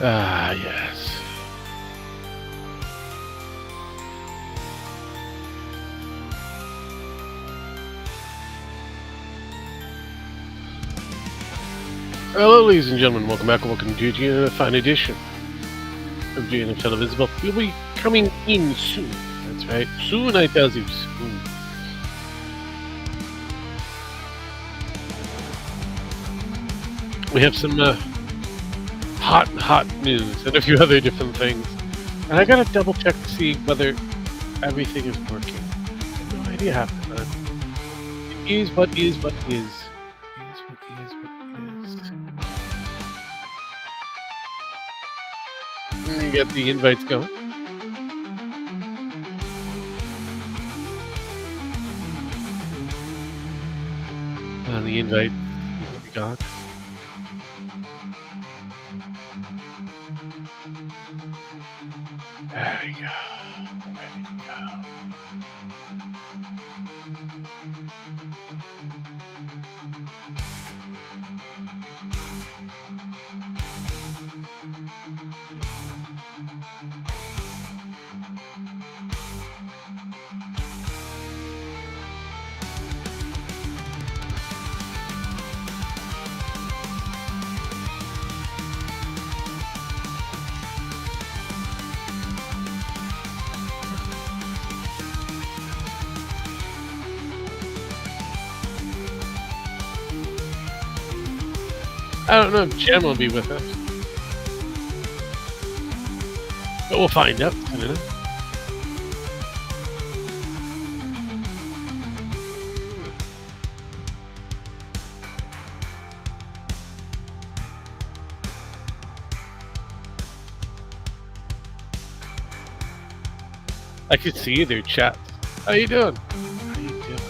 Ah, yes. Hello, ladies and gentlemen. Welcome back. Welcome to a fine edition of GNF Televisable. We'll be coming in soon. That's right. Soon, I tell you. Soon. We have some hot news and a few other different things. And I gotta double check to see whether everything is working. I have no idea half the time. It is what is what is. Is what is what is. And get the invites going. And the invite we got. There we go. Ready to go. I don't know if Jen will be with us, but we'll find out soon enough. I could see their chats. How you doing? How you doing?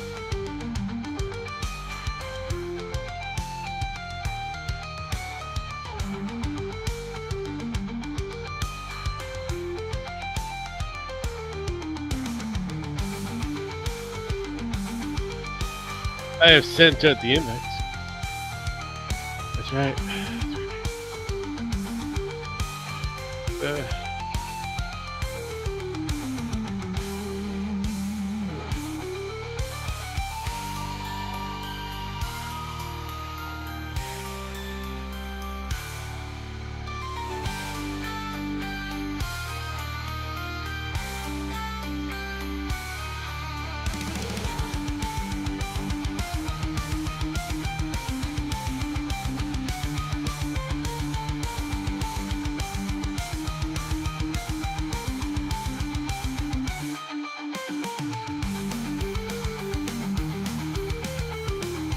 I have sent out the invites. That's right.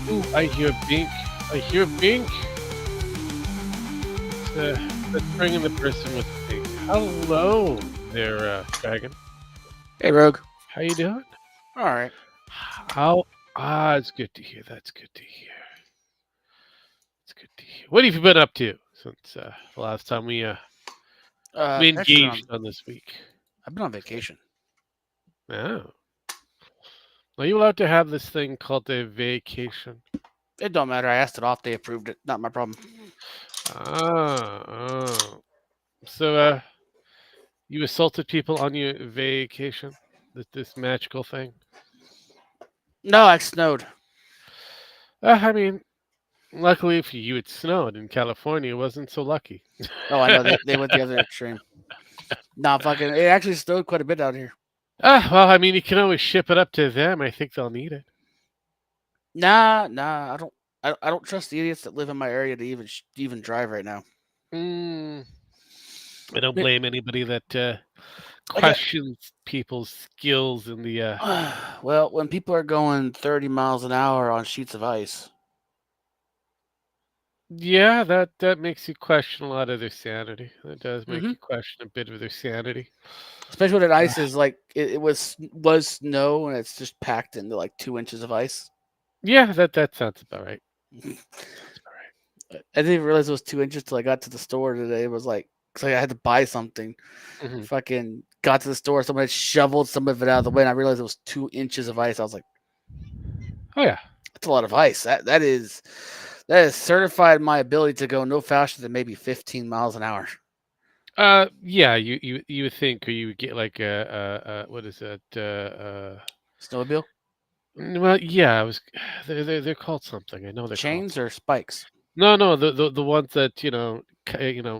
Ooh, I hear Bink. I hear Bink. Let's bring in the person with Bink. Hello there, Dragon. Hey, Rogue. How you doing? All right. How? It's good to hear. That's good to hear. It's good to hear. What have you been up to since the last time we engaged on this week? I've been on vacation. Oh. Are you allowed to have this thing called a vacation? It don't matter. I asked it off. They approved it. Not my problem. Oh. So, you assaulted people on your vacation? This magical thing? No, I snowed. I mean, luckily for you, it snowed in California. It wasn't so lucky. Oh, I know. They went the other extreme. Nah, fucking. It actually snowed quite a bit out here. Well, I mean, you can always ship it up to them. I think they'll need it. Nah. I don't. I don't trust the idiots that live in my area to even drive right now. I don't blame anybody that questions people's skills in the. Well, when people are going 30 miles an hour on sheets of ice. Yeah, that makes you question a lot of their sanity. That does make you question a bit of their sanity. Especially when that ice is like it was snow and it's just packed into like 2 inches of ice. Yeah, that sounds about right. That's about right. I didn't even realize it was 2 inches till I got to the store today. It was like, cause I had to buy something. Fucking got to the store, somebody shoveled some of it out of the way, and I realized it was 2 inches of ice. I was like, oh yeah, that's a lot of ice. That is certified my ability to go no faster than maybe 15 miles an hour. Yeah, you would think, or you would get like what is it? Snowmobile Well, yeah, I was. They're called something. I know they're called chains something. or spikes? No, no, the ones that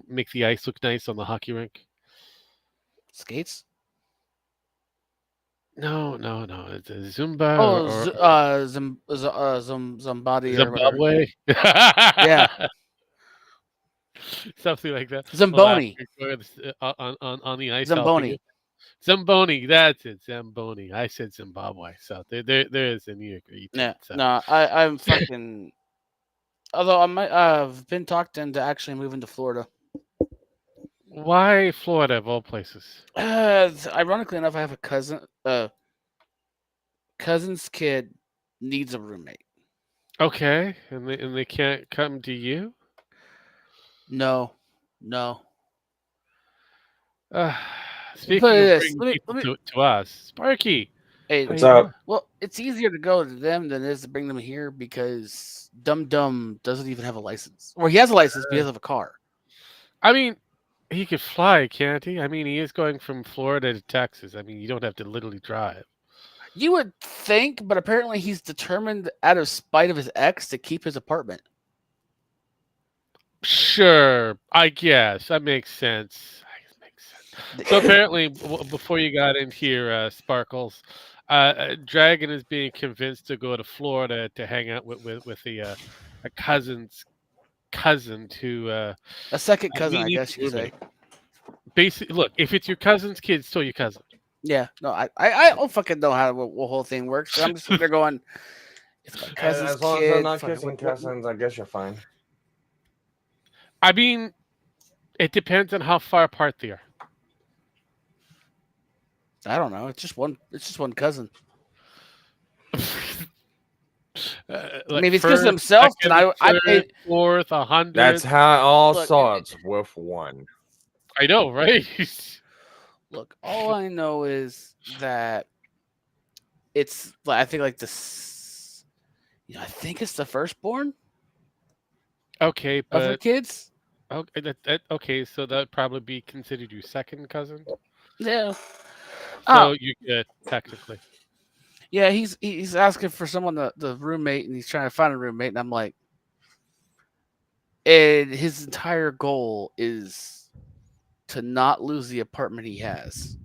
make the ice look nice on the hockey rink. Skates? No, no, no. It's a Zumba Oh, or Zombati or whatever. Zimbabwe. Yeah, Something like that. Well, Zamboni. after going on the ice helping you. Zamboni. Zamboni, that's it. Zamboni. I said Zimbabwe, so there is, and you agreed to Yeah, it. So no, I'm fucking. Although I might, I've been talked into actually moving to Florida. why Florida of all places? Ironically enough, I have a cousin. Cousin's kid needs a roommate. Okay, and they can't come to you. No, no. Uh, Let me put speaking it of this. bringing Let me. people Let me. to us, Sparky, Hey, how What's you doing? up? well, it's easier to go to them than it is to bring them here because Dum Dum doesn't even have a license. Or he has a license, but he doesn't have a car. I mean, he could fly, can't he? I mean, he is going from Florida to Texas. I mean, you don't have to literally drive. You would think, but apparently he's determined, out of spite of his ex, to keep his apartment. Sure, I guess that makes sense. So apparently, before you got in here, Sparkles, Dragon is being convinced to go to Florida to hang out with a cousin's cousin to A second cousin, I needs guess a you could say. roommate. Basically, look, if it's your cousin's kid, it's still your cousin. Yeah, no, I don't fucking know how the whole thing works. But I'm just sitting there going, it's my cousin's As long as kid. they're not fucking- kissing cousins, I guess you're fine. I mean, it depends on how far apart they are. I don't know. It's just one. It's just one cousin. Like Maybe it's because first, himself. And second, I third, paid. fourth, 100. That's how it all Look, starts with one. I know, right? Look, all I know is that it's. I think like this. I think it's the firstborn Okay, of her but kids. okay, okay, so that would probably be considered your second cousin. Yeah. So Oh, you get technically. yeah. He's asking for someone the roommate, and he's trying to find a roommate, and I'm like, and his entire goal is to not lose the apartment he has.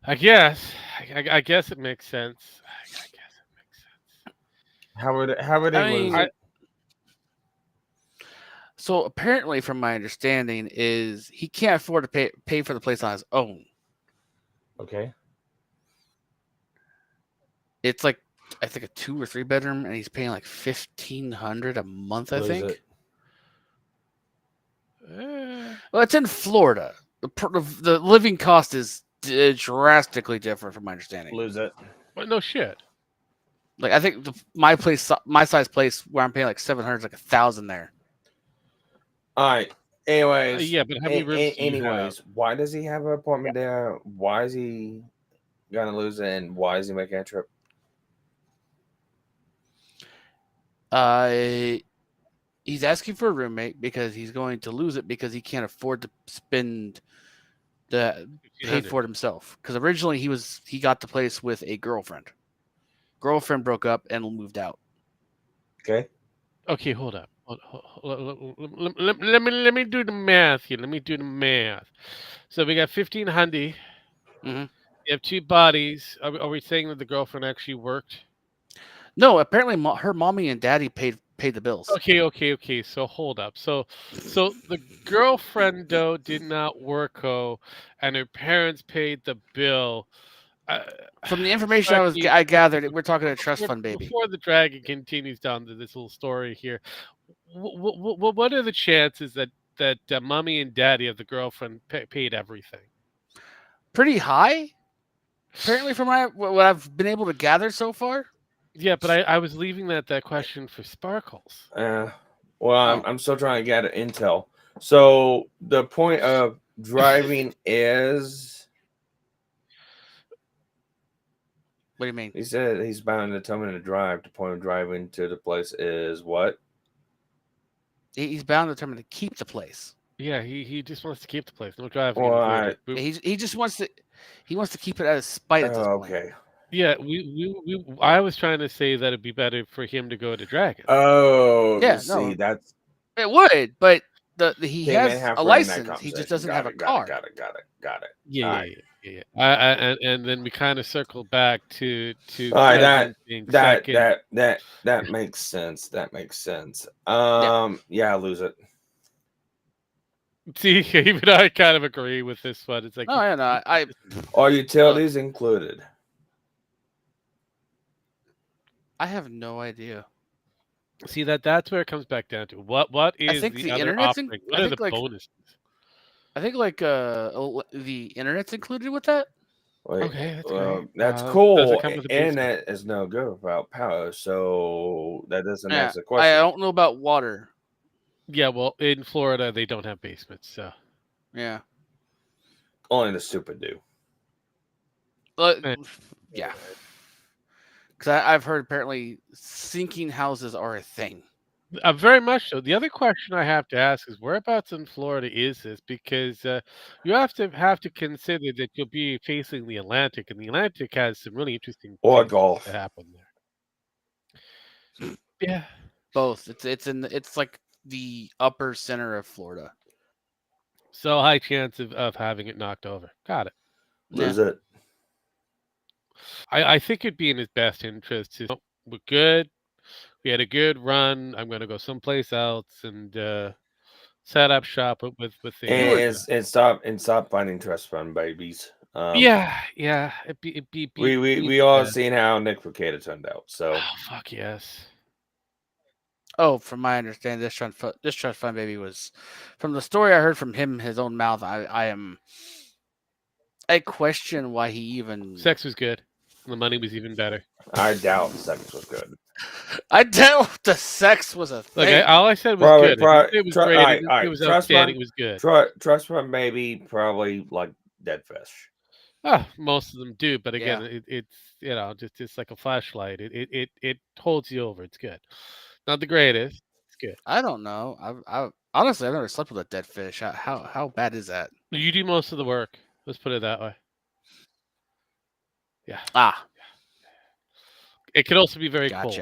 I guess. I guess it makes sense. I guess it makes sense. How would he I lose mean, it? So apparently, from my understanding, is he can't afford to pay for the place on his own. Okay. It's like I think a 2 or 3 bedroom, and he's paying like $1,500 a month. I Lose think. it. Well, it's in Florida. The living cost is drastically different, from my understanding. Lose it. Well, no shit. Like I think my size place, where I'm paying like $700, is like $1,000 there. All right. Anyways. Yeah, but how many rooms do you have? anyways, why does he have an apartment there? Why is he gonna lose it? And why is he making a trip? He's asking for a roommate because he's going to lose it because he can't afford to spend the pay for it himself. Because originally he got the place with a girlfriend. Girlfriend broke up and moved out. Okay. Okay, hold up. Let me do the math here. Let me do the math. So we got 1,500. Mm-hmm. You have 2 bodies. Are we saying that the girlfriend actually worked? No, apparently her mommy and daddy paid the bills. Okay. So hold up. So the girlfriend though did not work, and her parents paid the bill. From the information I gathered, we're talking a trust fund baby. Before the dragon continues down to this little story here, what are the chances that mommy and daddy of the girlfriend paid everything? Pretty high, apparently, from what I've been able to gather so far. Yeah, but I was leaving that question for Sparkles. I'm still trying to gather intel. So the point of driving is. What do you mean? He said he's bound to tell me to drive. The point of driving to the place is what? He's bound to determine to keep the place. Yeah, he just wants to keep the place. No driving Well, included. He just wants to keep it out of spite at this point. okay. Yeah, I was trying to say that it'd be better for him to go to Dragon. Oh, Yeah, see, no, that's it would, but he came in has a halfway in that license. He just conversation. doesn't have a Got it. car. Yeah, All yeah, right. yeah, yeah. And then we kind of circled back to All right, Cousin being second. that makes sense. That makes sense. Yeah, lose it. See, even I kind of agree with this one. It's like, No, yeah, no, All utilities included. I have no idea. see that's where it comes back down to what is think the the other internet's offering? What are the bonuses? I think like the internet's included with that. Wait, Okay, that's great. that's Does cool. it come with a basement? Internet is no good without power, so that doesn't Yeah, answer the I question. don't know about water. Yeah, well, in Florida they don't have basements, so Yeah, Only the stupid do. yeah. Because I've heard apparently sinking houses are a thing. very much so. The other question I have to ask is whereabouts in Florida is this? Because you have to consider that you'll be facing the Atlantic, and the Atlantic has some really interesting Or things golf. that happen there. Yeah, Both. It's like the upper center of Florida. so high chance of having it knocked over. Got it. Lose it. I think it'd be in his best interest to. We're good. We had a good run. I'm going to go someplace else and set up shop with things. And stop finding trust fund babies. Yeah. It'd be We all seen how Nick Furcada turned out. So oh, fuck yes. Oh, from my understanding, this trust fund baby was, from the story I heard from him, his own mouth. I question why he even. Sex was good. The money was even better. I doubt sex was good. I doubt the sex was a thing. Like all I said was good. It was great. It was outstanding. It was good. Trust fund baby probably like dead fish. Most of them do, but again, it's just like a flashlight. It holds you over. It's good. Not the greatest. It's good. I don't know. I honestly I've never slept with a dead fish. How bad is that? You do most of the work. Let's put it that way. Yeah. It can also be very cold.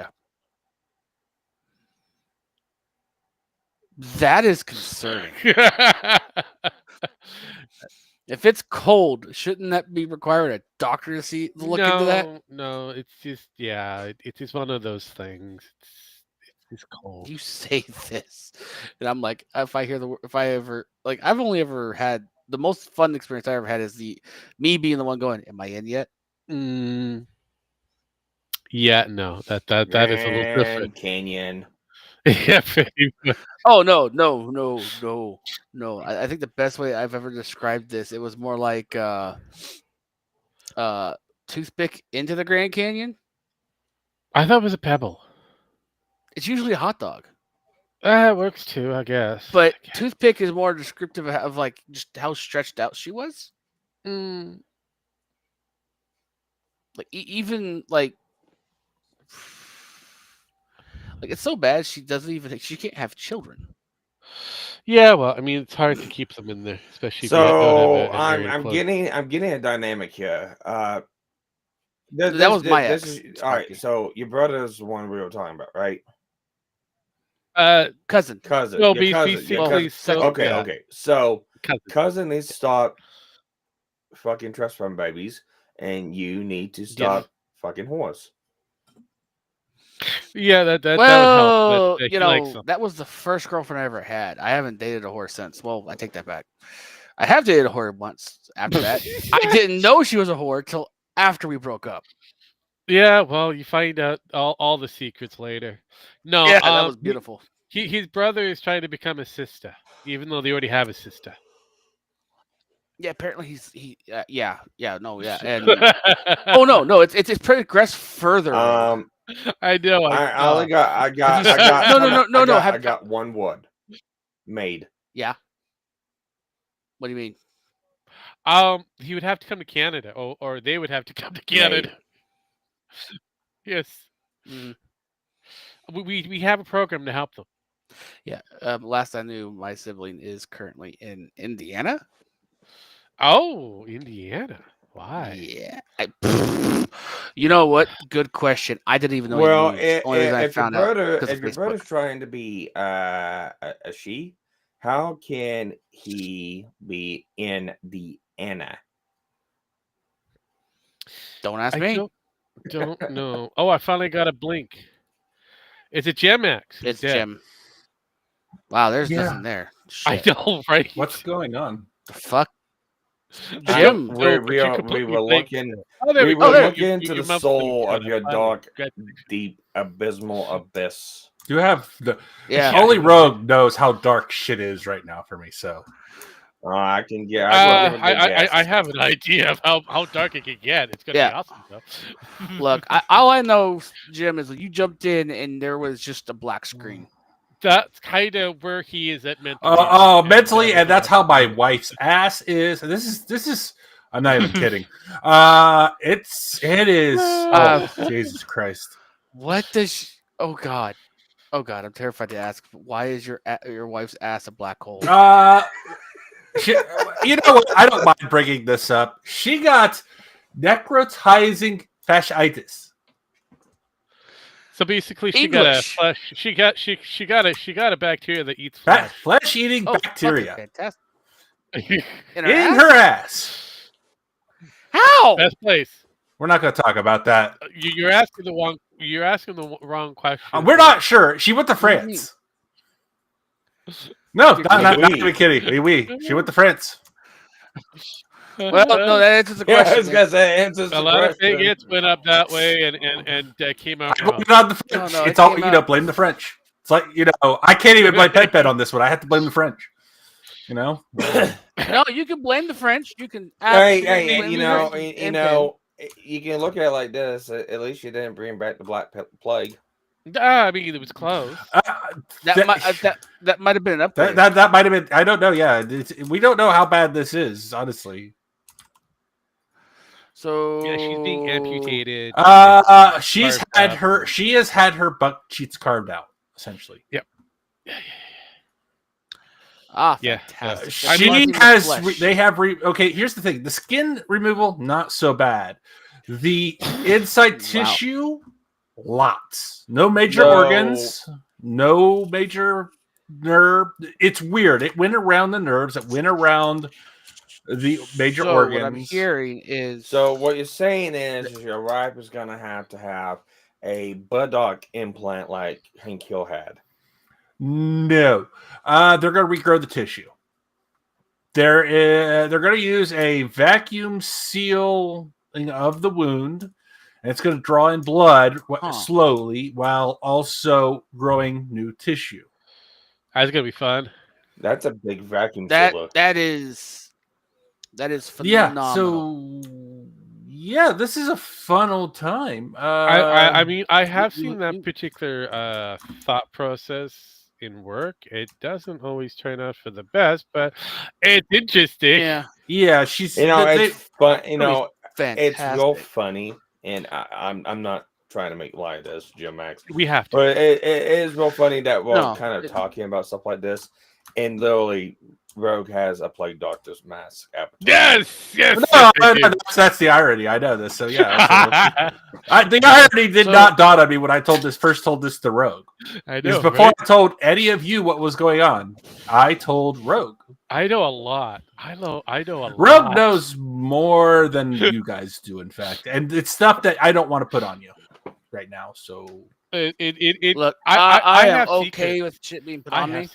That is concerning. If it's cold, shouldn't that be required a doctor to look into that? No, it's just it's just one of those things. It's cold. You say this, and I'm like, if I ever I've only ever had the most fun experience I ever had is me being the one going, "Am I in yet?" Yeah, no, that is a little different. Canyon. Yeah, pretty much. Oh no. I think the best way I've ever described this, it was more like toothpick into the Grand Canyon. I thought it was a pebble. It's usually a hot dog. It works too, I guess. But toothpick is more descriptive of like just how stretched out she was. Like even like it's so bad she can't have children. Yeah, well, I mean, it's hard to keep them in there, especially if you don't have I'm getting a dynamic here. That was my ex. All right, so your brother's the one we were talking about, right? Cousin. Well, basically, okay. So cousin needs to stop fucking trust fund babies, and you need to stop fucking whores. Yeah, that would help. But, that was the first girlfriend I ever had. I haven't dated a whore since. Well, I take that back. I have dated a whore once after that. I didn't know she was a whore till after we broke up. Yeah, well, you find out all the secrets later. No, yeah, that was beautiful. His brother is trying to become a sister, even though they already have a sister. Yeah, apparently and no, it's progressed further. I know. I got one word. Made. Yeah. What do you mean? He would have to come to Canada, or they would have to come to Canada. Yes. Mm-hmm. We have a program to help them. Yeah. Last I knew, my sibling is currently in Indiana. Oh, Indiana. Why? Yeah. You know what? Good question. I didn't even know he Well, moved. Only reason I if your found out brother, because of if your brother's Facebook. trying to be a she, how can he be in the Anna? Don't ask I me. don't know. Oh, I finally got a blink. It's a Gemax who's It's dead. Jim. Wow, there's Yeah. nothing there. I Shit. know, right? What's going on? The fuck? I don't Jim. know, but you could We put me were blinks looking, there. Oh, there we we go. were there- looking into the Your mouth's gonna soul shut of up, your finally. dark, Congratulations. deep, abysmal abyss. You have the Yeah. only Rogue knows how dark shit is right now for me. So I can get. I can give a good guess. I have an idea of how dark it can get. It's gonna be Yeah. awesome, though. Look, all I know, Jim, is you jumped in and there was just a black screen. That's kind of where he is at mentally. mentally, and that's how my wife's ass is. And this is. I'm not even kidding. It is. Oh, Jesus Christ! What does? Oh God, I'm terrified to ask. Why is your wife's ass a black hole? You know what? I don't mind bringing this up. She got necrotizing fasciitis. So basically, she English. got a flesh. She got a bacteria that eats flesh. Flesh-eating bacteria fucking fantastic. in her ass. How? Best place. We're not going to talk about that. You're asking the wrong. You're asking the wrong question. We're not sure. She went to France. No, not even kidding. She went to France. Well, no, that answers the question. I was gonna say answers A lot of bigots went up that way and came out wrong. Not the French. No, it's all blame the French. It's like I can't even blame Pet on this one. I have to blame the French. No, you can blame the French. You can. Hey, blame you the know, you can look at it like this. At least you didn't bring back the Black Plague. I mean, it was close. That might have been an upgrade. That might have been. I don't know. Yeah, we don't know how bad this is, honestly. So yeah, she's being amputated. She has had her butt cheeks carved out, essentially. Yep. Fantastic. She has. They have. Okay, here's the thing: the skin removal, not so bad. The inside tissue, lots. No major organs. No major nerve. It's weird. It went around the nerves. It went around the major organs. What I'm hearing is. So what you're saying is your wife is gonna have to have a buttock implant like Hank Hill had. No, they're going to regrow the tissue. They're going to use a vacuum seal of the wound, and it's going to draw in blood slowly while also growing new tissue. That's going to be fun. That's a big vacuum seal. That is phenomenal. Yeah, this is a fun old time. I mean, I have seen that particular thought process in work. It doesn't always turn out for the best, but it's interesting. Yeah. She's it's fun. Fantastic. It's real funny, and I'm not trying to make light of this, Jim Max. We have to, but it is real funny that we're kind of talking about stuff like this, and literally. Rogue has a plague doctor's mask. Yes. That's the irony. I know this, so yeah. The irony did not dawn on me when I first told this to Rogue. I know. Before I told any of you what was going on, I told Rogue. I know a lot. I know a lot. Rogue knows more than you guys do, in fact, and it's stuff that I don't want to put on you right now. So. Look, I am okay with shit being put on me.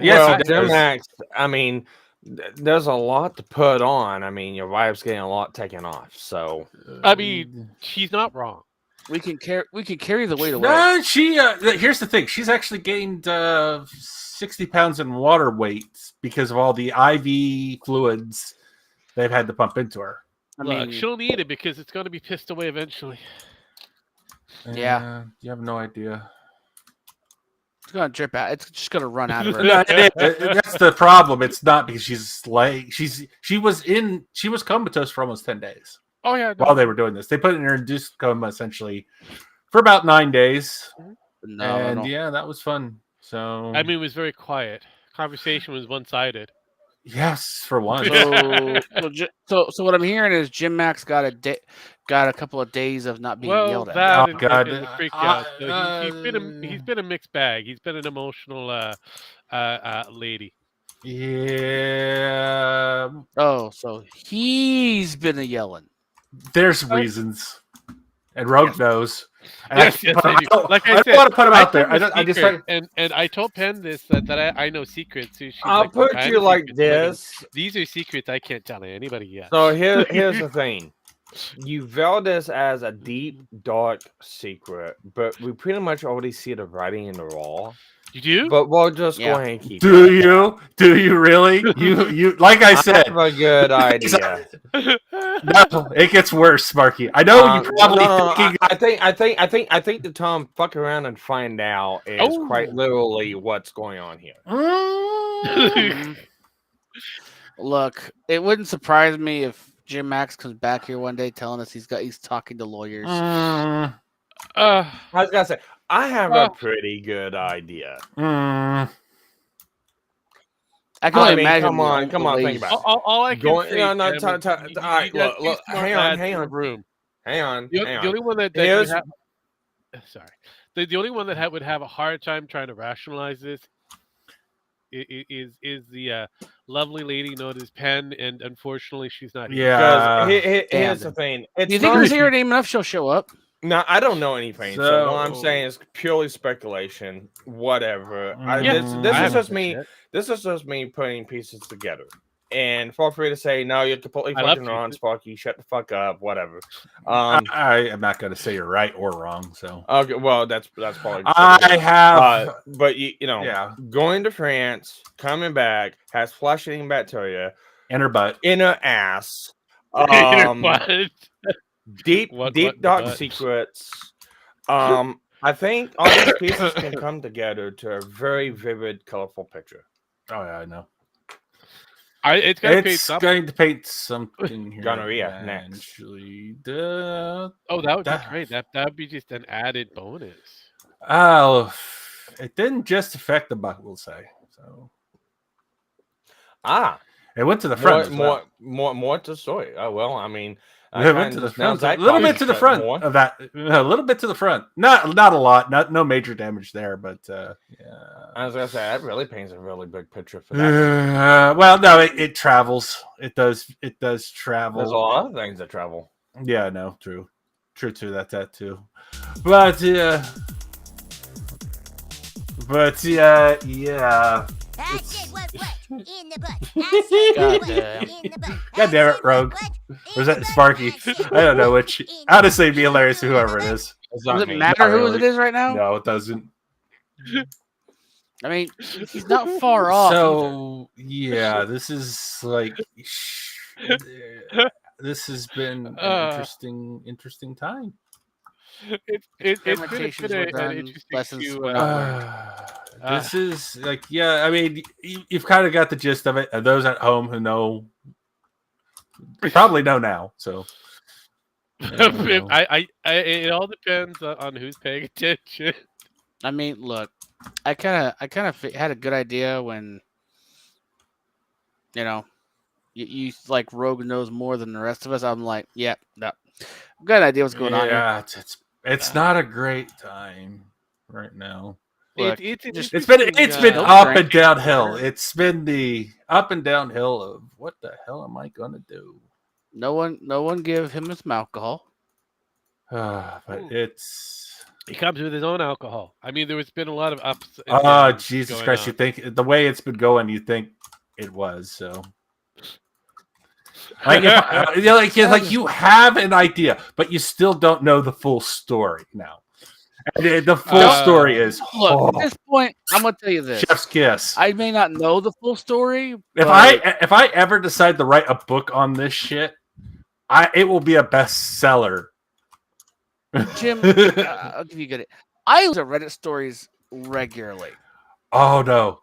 Yes, Max. I mean, there's a lot to put on. I mean, your wife's getting a lot taken off. So, I mean, she's not wrong. We can carry the weight away. Here's the thing: she's actually gained 60 pounds in water weight because of all the IV fluids they've had to pump into her. I mean, she'll need it because it's going to be pissed away eventually. Yeah, you have no idea. It's gonna drip out. It's just gonna run out of her. That's the problem. It's not because she was comatose for almost 10 days. Oh yeah, while they were doing this, they put in her induced coma essentially for about 9 days. Yeah, that was fun. So Mm. it was very quiet. Conversation was one-sided. yes, for once. So what I'm hearing is Jim Max got a couple of days of not being Well, yelled at. that Oh, God. and the freak out. So he's been a mixed bag. He's been an emotional lady. Yeah, Oh, so he's been a yelling. there's reasons, and Rogue knows. And Yes, I do. Like I don't said, want to put him out there. told I him just secret, and I told Penn this that I know secrets. So she's I'll like, "What put kind you of like secrets?" I'm like, this. these are secrets I can't tell anybody yet. So here's the thing. You veil this as a deep, dark secret, but we pretty much already see the writing in the wall. You do? But we'll just Yeah. go ahead and keep Do it. you? Do you really? You like I said. have a good idea. No, it gets worse, Sparky. I know you probably thinking. I think the Tom fuck around and find out is quite literally what's going on here. Look, it wouldn't surprise me if Jim Max comes back here one day telling us he's talking to lawyers. I was gonna say I have a pretty good idea. I can imagine. Come on, think about it. All I can say. All right, look, hang on. Room. Hang on. The only one that would have, sorry, the only one that would have a hard time trying to rationalize this is the lovely lady known as Penn, and unfortunately she's not here. Yeah. Here's the thing. Do you think we say her name enough, she'll show up? No, I don't know anything. So what I'm saying is purely speculation. Whatever. This is just me. This is just me putting pieces together. And feel free to say no. You're completely fucking wrong, Sparky. Shut the fuck up. Whatever. I am not going to say you're right or wrong. So okay. Well, that's probably. I have, but you know, going to France, coming back, has flesh-eating bacteria in her butt, in her ass. Deep dark secrets. I think all these pieces can come together to a very vivid, colorful picture. Oh yeah, I know. It's going to paint something here. Gonorrhea next. That would be great. That would be just an added bonus. Oh, it didn't just affect the butt, we'll say. So it went to the front. More to the story. Oh well, I mean. It went to the front. A little bit to the front of that. A little bit to the front. Not a lot. No major damage there, but yeah. I was gonna say that really paints a really big picture for that. Well, no, it travels. It does travel. There's a lot of things that travel. Yeah, no, true. That's that too. But yeah. God damn it, Rogue. Or is that Sparky? I don't know which. Honestly, it'd be hilarious to whoever it is. Does it matter who it is right now? No, it doesn't. I mean, he's not far off. So, yeah, this is like. This has been an interesting time. It's been an interesting this is like, yeah, I mean, you've kind of got the gist of it. And those at home who know probably know now. So it all depends on who's paying attention. I mean, look, I kind of had a good idea when, you like Rogue knows more than the rest of us. I'm like, yeah, no, good idea what's going on here. Yeah, it's not a great time right now. Look, it's been up and downhill. It's been the up and downhill of what the hell am I gonna do? No one give him some alcohol. But he comes with his own alcohol. I mean, there's been a lot of ups. Oh, Jesus Christ! You think the way it's been going, you think it was so. Like, you have an idea, but you still don't know the full story now. And the full story is look. At this point, I'm gonna tell you this: chef's kiss. I may not know the full story. If I ever decide to write a book on this shit, it will be a bestseller. Jim, I'll give you good. I use Reddit stories regularly. Oh no.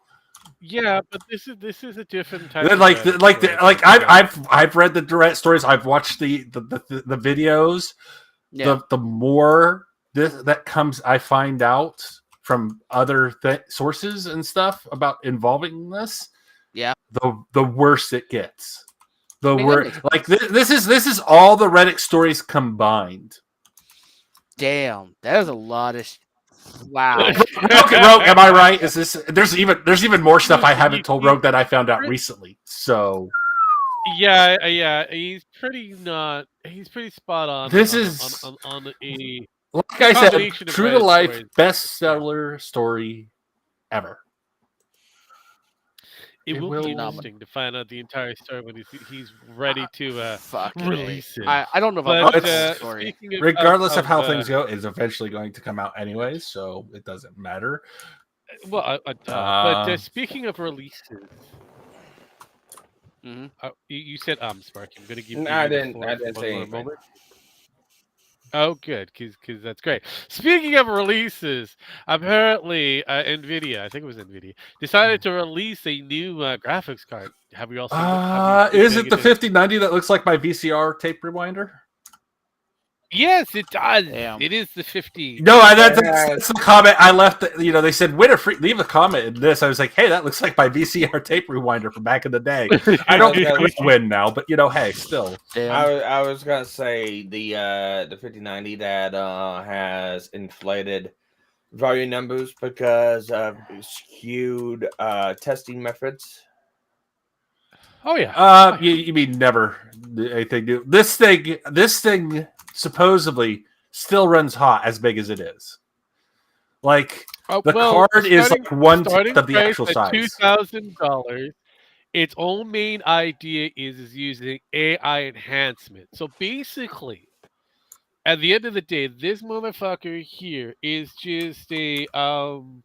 Yeah, but this is a different type. I've read the direct stories. I've watched the videos. Yeah. The more that comes, I find out from other sources and stuff about involving this, yeah, the worse it gets. The worst. Like this is all the Reddit stories combined. Damn, that is a lot of. Wow. Rogue, am I right? Is this there's even more stuff I haven't told Rogue that I found out recently. So yeah, he's pretty spot on. This is on a like I said, true to life bestseller story ever. It will be interesting to find out the entire story when he's ready to release it. I don't know about the story. Regardless of how things go, it's eventually going to come out anyways, so it doesn't matter. Well, but speaking of releases, you said Spark. I'm going to give you. I didn't say anything. Moment. Oh, good, because that's great. Speaking of releases, apparently NVIDIA, I think it was NVIDIA, decided to release a new graphics card. Have we all seen it? Is it the 5090 that looks like my VCR tape rewinder? Yes, it does. Damn. It is the 50. No, that's the comment I left. They said leave a comment in this. I was like, hey, that looks like my VCR tape rewinder from back in the day. I don't win now, but hey, still. I was gonna say the 5090 that has inflated value numbers because of skewed testing methods. Oh yeah. You mean never anything new? This thing supposedly still runs hot as big as it is. Like the card is like 1/10 of the actual size. $2,000. Its own main idea is using AI enhancement. So basically, at the end of the day, this motherfucker here is just an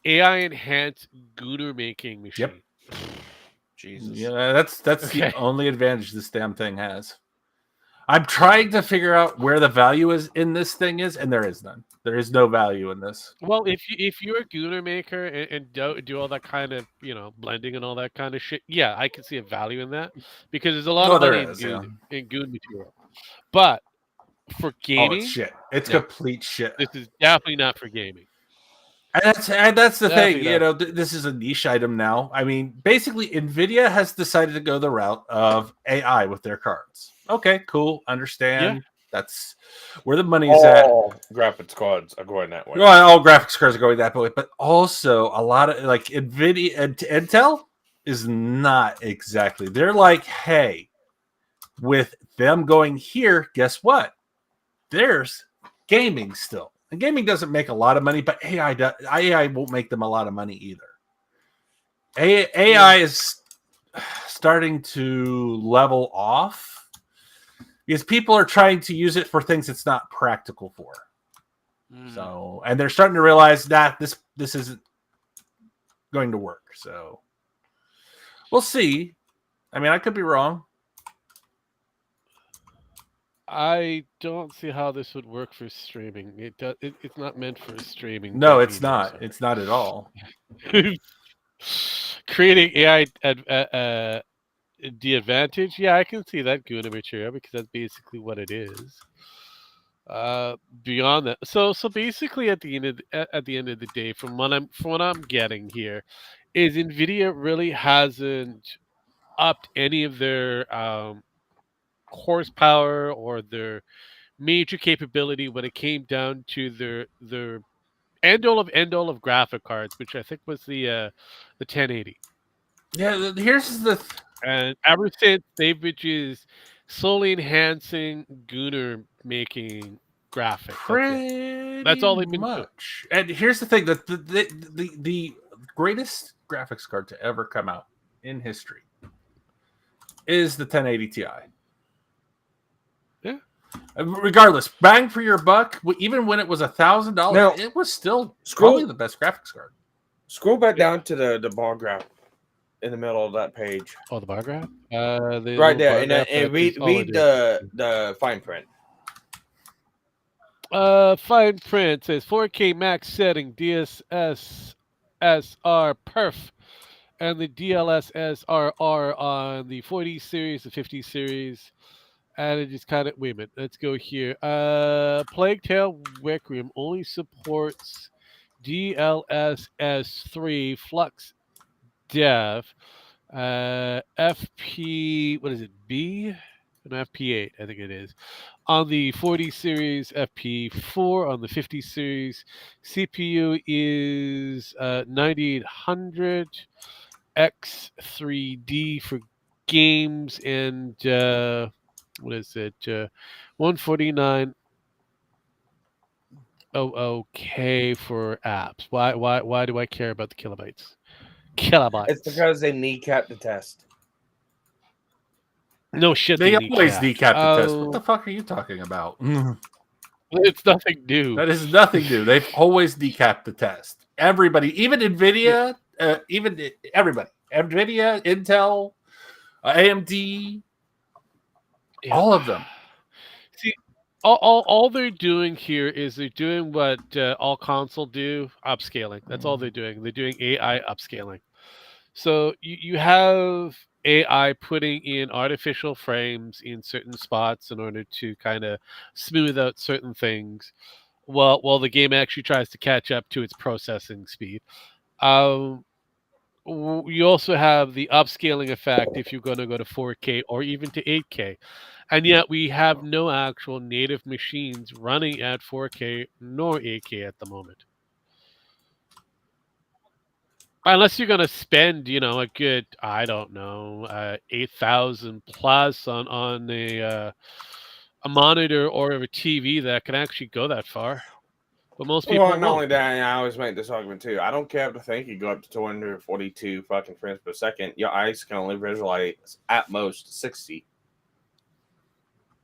AI enhanced gooner making machine. Yep. Jesus. Yeah, that's the only advantage this damn thing has. I'm trying to figure out where the value is in this thing and there is none. There is no value in this. Well, if you're a gooner maker and do all that kind of blending and all that kind of shit, yeah, I can see a value in that because there's a lot of money in goon material. But for gaming, it's shit. It's complete shit. This is definitely not for gaming. And that's the thing, this is a niche item now. I mean, basically, NVIDIA has decided to go the route of AI with their cards. Okay, cool, understand. Yeah. That's where the money's at. Graphics cards are going that way. Well, all graphics cards are going that way, but also a lot of like NVIDIA and Intel is not exactly. They're like, hey, with them going here, guess what? There's gaming still. And gaming doesn't make a lot of money, but AI won't make them a lot of money either. AI is starting to level off because people are trying to use it for things it's not practical for. So, and they're starting to realize that this isn't going to work. So, we'll see. I mean, I could be wrong. I don't see how this would work for streaming. It's not meant for streaming. No, it's not. So. It's not at all. Creating AI the advantage. Yeah, I can see that Guna material because that's basically what it is. Beyond that, so basically at the end of the day, from what I'm getting here, is NVIDIA really hasn't upped any of their horsepower or their major capability when it came down to their end all of graphic cards, which I think was the 1080. Yeah, here's the and ever since they've been just slowly enhancing gooner making graphics. That's all they've been doing. And here's the thing: that the greatest graphics card to ever come out in history is the 1080 Ti. Yeah. Regardless, bang for your buck. Even when it was $1,000, it was still probably the best graphics card. Scroll back down to the bar graph in the middle of that page. Oh, the bar graph? Right there, and read the fine print. Fine print says 4K max setting, DSS SR perf, and the DLSS RR on the 40 series, the 50 series. And it just kind of wait a minute. Let's go here. Plague Tale Requiem only supports DLSS3 Flux Dev. FP what is it? B? An FP8, I think it is. On the 40 series, FP4 on the 50 series. CPU is 9800 X3D for games and what is it? 149 OOK for apps. Why do I care about the kilobytes? Kilobytes. It's because they kneecap the test. No shit. They always kneecap the test. What the fuck are you talking about? It's nothing new. That is nothing new. They've always kneecapped the test. Everybody, even NVIDIA, everybody. NVIDIA, Intel, AMD, all of them. See, all they're doing here is they're doing what all console do, upscaling. That's all they're doing. They're doing AI upscaling. So you have AI putting in artificial frames in certain spots in order to kind of smooth out certain things, while the game actually tries to catch up to its processing speed. You also have the upscaling effect if you're going to go to 4K or even to 8K. And yet we have no actual native machines running at 4K nor 8K at the moment. Unless you're going to spend, a good, I don't know, 8,000 plus on a monitor or a TV that can actually go that far. But most people not only that, I always make this argument too. I don't care if the thing can go up to 242 fucking frames per second. Your eyes can only visualize at most 60.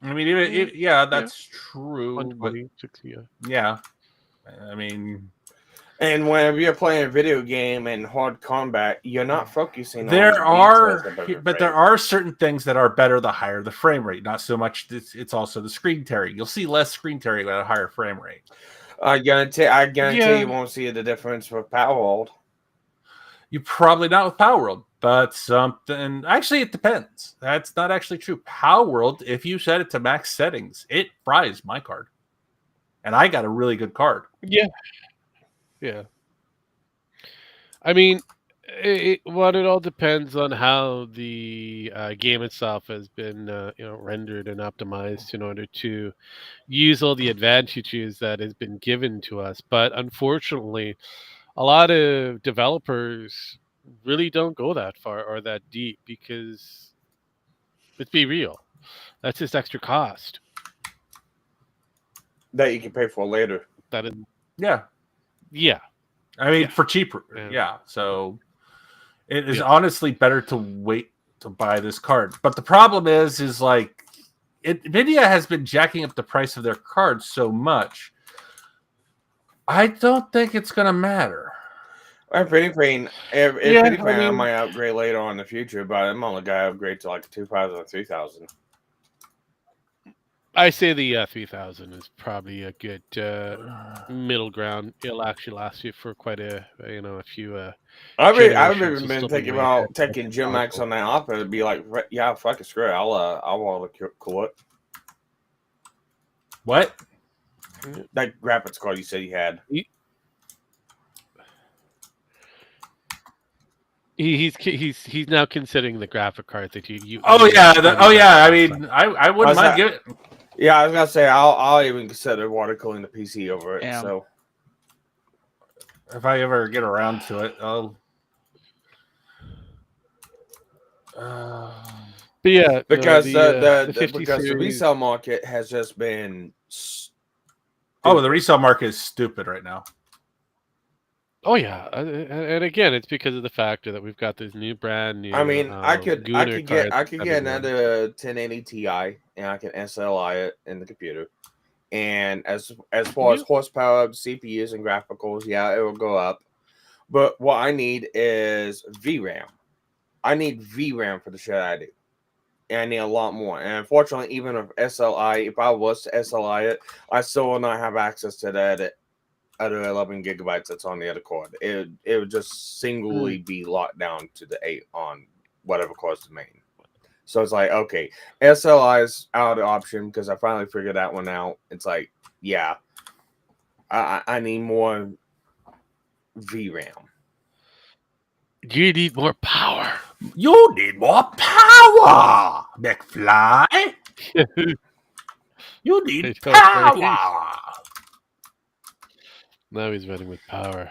I mean, that's true. 120, 60, yeah. I mean, and whenever you're playing a video game in hard combat, you're not focusing. There are certain things that are better the higher the frame rate. Not so much. It's also the screen tearing. You'll see less screen tearing at a higher frame rate. I guarantee you won't see the difference with Power World. You probably not with Power World, but something. Actually, it depends. That's not actually true. Power World, if you set it to max settings, it fries my card, and I got a really good card. Yeah. I mean, it all depends on how the game itself has been, rendered and optimized in order to use all the advantages that has been given to us. But unfortunately, a lot of developers really don't go that far or that deep because, let's be real, that's just extra cost that you can pay for later. That is, yeah. I mean, for cheaper, yeah. So it is honestly better to wait to buy this card. But the problem is like, NVIDIA has been jacking up the price of their cards so much. I don't think it's going to matter. If anything, I might upgrade later on in the future, but I'm only going to upgrade to like 2,000 or 3,000. I say the 3,000 is probably a good middle ground. It'll actually last you for quite a few. I've even been thinking about taking Gem Max on that offer to be like, yeah, fuck it, screw it. I'll want to cool it. What? That graphics card you said you had. He's now considering the graphic card that you. I mean, I wouldn't mind giving. Yeah, I was gonna say I'll even consider water cooling the PC over it. Yeah. So if I ever get around to it, I'll. But yeah, because the the resale market has just been. The resale market is stupid right now. Oh yeah, and again, it's because of the factor that we've got this brand new. I mean, I could get another 1080 Ti, and I can SLI it in the computer. And as far as horsepower, CPUs, and graphicals, it will go up. But what I need is VRAM. I need VRAM for the shit I do. And I need a lot more. And unfortunately, even if SLI, if I was to SLI it, I still will not have access to that other 11 gigabytes that's on the other card. It would just singly be locked down to the 8 on whatever card's the main. So it's like, okay, SLI is out of the option because I finally figured that one out. It's like, yeah, I need more VRAM. You need more power. You need more power, McFly. You need power. Now he's running with power.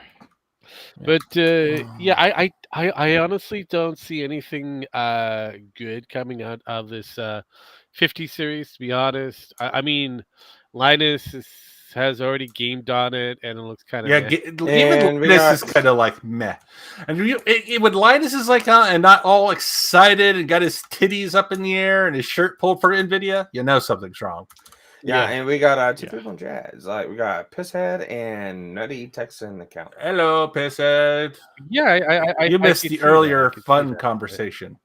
But yeah, I honestly don't see anything good coming out of this 50 series. To be honest, I mean, Linus has already gamed on it, and it looks kind of even Linus is kind of like meh. And when Linus is like and not all excited and got his titties up in the air and his shirt pulled for NVIDIA, you know something's wrong. Yeah, and we got two people in Jazz. Like we got Pisshead and Nutty Texan account. Hello, Pisshead. Yeah, you missed the earlier fun conversation.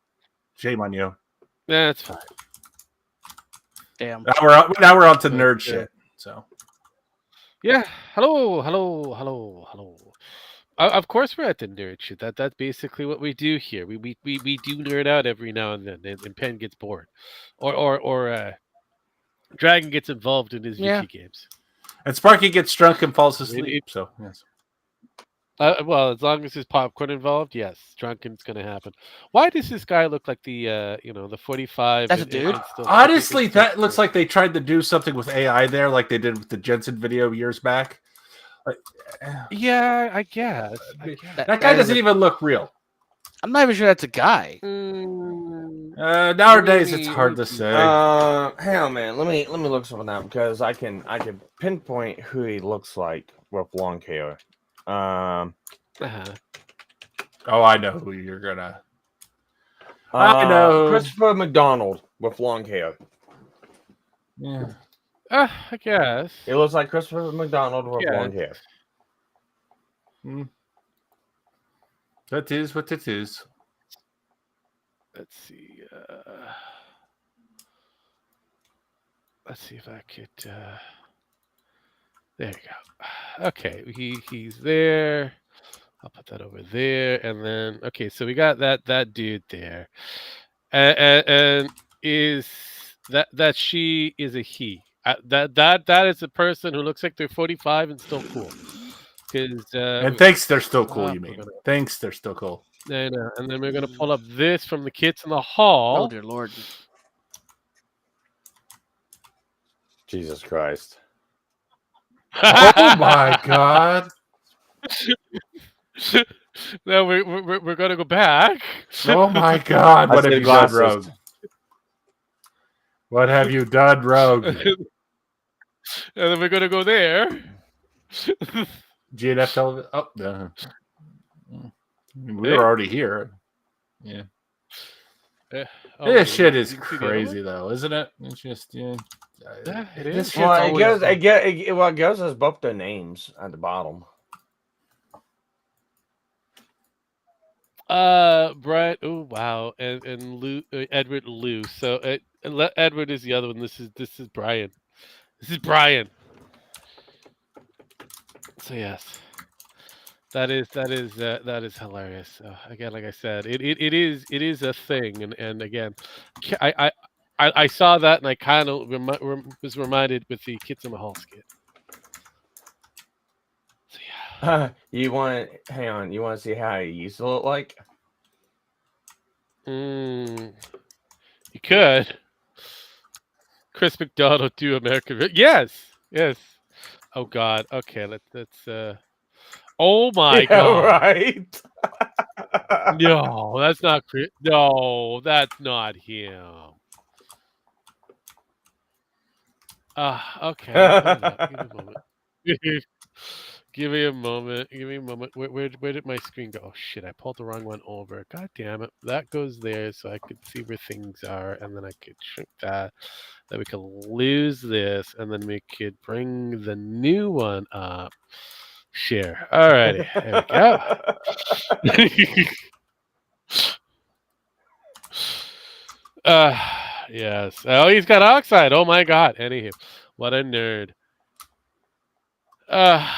Shame on you. Yeah, that's fine. Damn. Now we're on to nerd shit. So. Yeah. Hello. Of course, we're at the nerd shit. That's basically what we do here. We do nerd out every now and then, and Penn gets bored, or Dragon gets involved in his Yuki games. And Sparky gets drunk and falls asleep. So, yes. Well, as long as there's popcorn involved, yes, drunkenness going to happen. Why does this guy look like the, the 45? That's a dude. Honestly, that looks like they tried to do something with AI there, like they did with the Jensen video years back. Yeah, I guess. That guy doesn't even look real. I'm not even sure that's a guy. Nowadays, it's hard to say. Hang on, man. Let me look something up because I can pinpoint who he looks like with long hair. Oh, I know who you're gonna. I know Christopher McDonald with long hair. Yeah. I guess it looks like Christopher McDonald with long hair. That is what it is. Let's see. Let's see if I could. There you go. Okay, he's there. I'll put that over there, and then okay. So we got that dude there, and is that she is a he? That is a person who looks like they're 45 and still cool. And thinks they're still cool. You mean? Thinks they're still cool. I know. And then we're gonna pull up this from the kids in the hall. Oh dear Lord! Jesus Christ! Oh my God! No, we're gonna go back. Oh my God! What have you done, Rogue? What have you done, Rogue? And then we're gonna go there. GNF Televisable. Oh, no. We were already here. Yeah. This shit is crazy, though, isn't it? It's just it is. Well, it goes as both their names at the bottom. Brian. Oh wow, and Lou, Edward Lou. So Edward is the other one. This is Brian. This is Brian. So yes, that is hilarious. Again, like I said, it is a thing, and again, I saw that and I kind of was reminded with the Kids in the Hall skit. So yeah, you want to see how he used to look like? You could. Chris McDonald do American. Yes. Oh God. Okay. Let's. Oh my God. Right. No, that's not. No, that's not him. Okay. Give me a moment. Where did my screen go? Oh shit! I pulled the wrong one over. God damn it! That goes there, so I could see where things are, and then I could shrink that. Then we could lose this, and then we could bring the new one up. Share. Alrighty, there we go. Yes. Oh, he's got oxide. Oh my God. Anywho, what a nerd. Yes.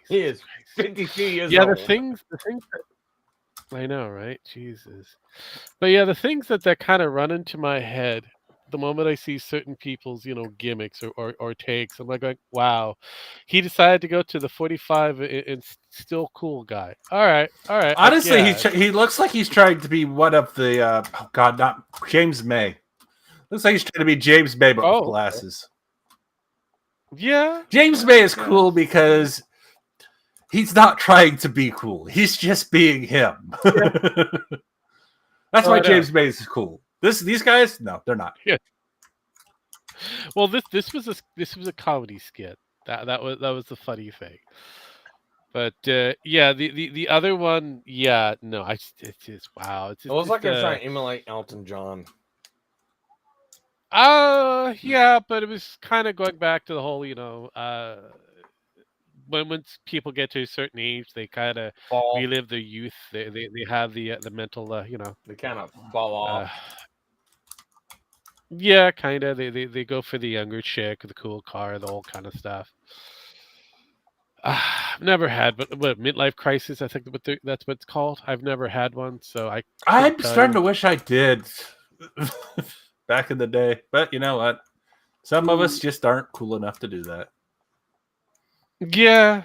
He is 52 years old. Yeah, the things I know, right? Jesus. But yeah, the things that kind of run into my head the moment I see certain people's, gimmicks or takes, I'm like, wow, he decided to go to the 45 and still cool guy. All right, I Honestly, guess. he looks like he's trying to be one of the oh god, not James May. Looks like he's trying to be James May but with glasses. Yeah. James May is cool because he's not trying to be cool. He's just being him. Yeah. That's why James May is cool. These guys, no, they're not. Yeah. Well, this was a comedy skit. That was the funny thing. But yeah, the other one, yeah, no, it's just wow. It was like they're trying to emulate Elton John. Yeah, but it was kind of going back to the whole, when people get to a certain age, they kind of relive their youth. They have the mental, they kind of fall off. Yeah, kind of. They go for the younger chick, the cool car, the whole kind of stuff. I've never had, but what midlife crisis? I think that's what it's called. I've never had one, so I'm starting to wish I did back in the day. But you know what? Some of us just aren't cool enough to do that. Yeah.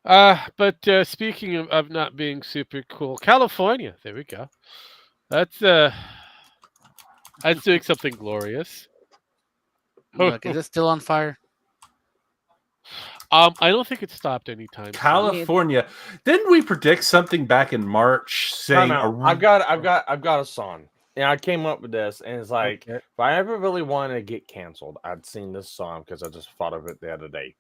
But speaking of not being super cool, California. There we go. That's doing something glorious. Look, is it still on fire? I don't think it stopped anytime. California. Didn't we predict something back in March saying I've got a song. And I came up with this, and it's like, if I ever really wanted to get canceled, I'd sing this song because I just thought of it the other day.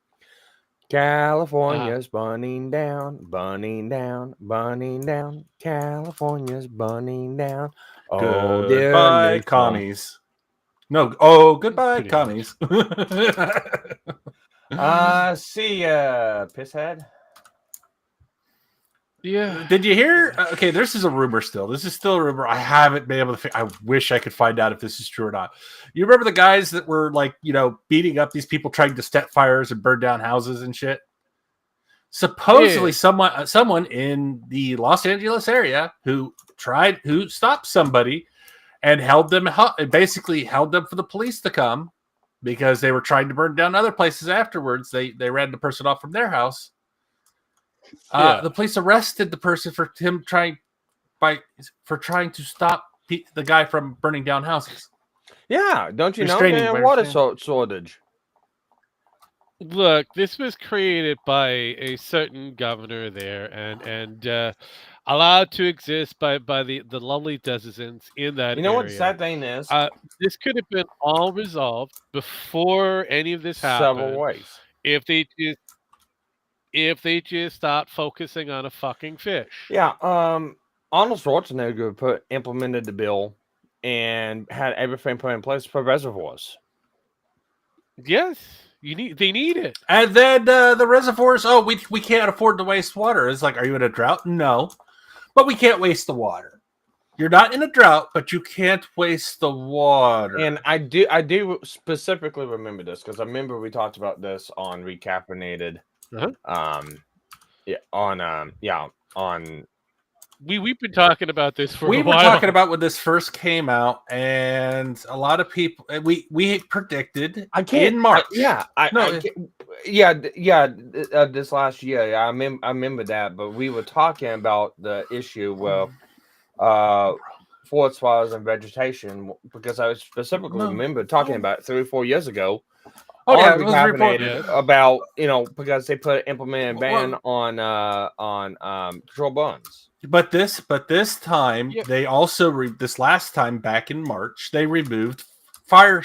California's burning down, burning down, burning down. California's burning down. Oh, goodbye, commies. No, goodbye, commies. See ya, pisshead. Yeah. Did you hear? Okay, this is a rumor still. This is still a rumor. I haven't been able to. I wish I could find out if this is true or not. You remember the guys that were like, beating up these people trying to set fires and burn down houses and shit? Supposedly, someone in the Los Angeles area who stopped somebody and basically held them for the police to come because they were trying to burn down other places afterwards. They ran the person off from their house. The police arrested the person for trying to stop the guy from burning down houses. Yeah, don't you know? Water shortage. Look, this was created by a certain governor there, and allowed to exist by the lovely citizens in that area. You know what the sad thing is? This could have been all resolved before any of this happened. Several ways. If they just stopped focusing on a fucking fish. Yeah, Arnold Schwarzenegger implemented the bill and had everything put in place for reservoirs. Yes, they need it. And then the reservoirs, we can't afford to waste water. It's like, are you in a drought? No. But we can't waste the water. You're not in a drought, but you can't waste the water. And I do specifically remember this because I remember we talked about this on Recaffeinated. We've been talking about this for a while. We were talking about when this first came out, and a lot of people we predicted in March. This last year. I remember that, but we were talking about the issue with forest fires and vegetation because I specifically remember talking about it 3 or 4 years ago. It was about because they implemented a ban on patrol burns. But this time they also this last time back in March they removed fire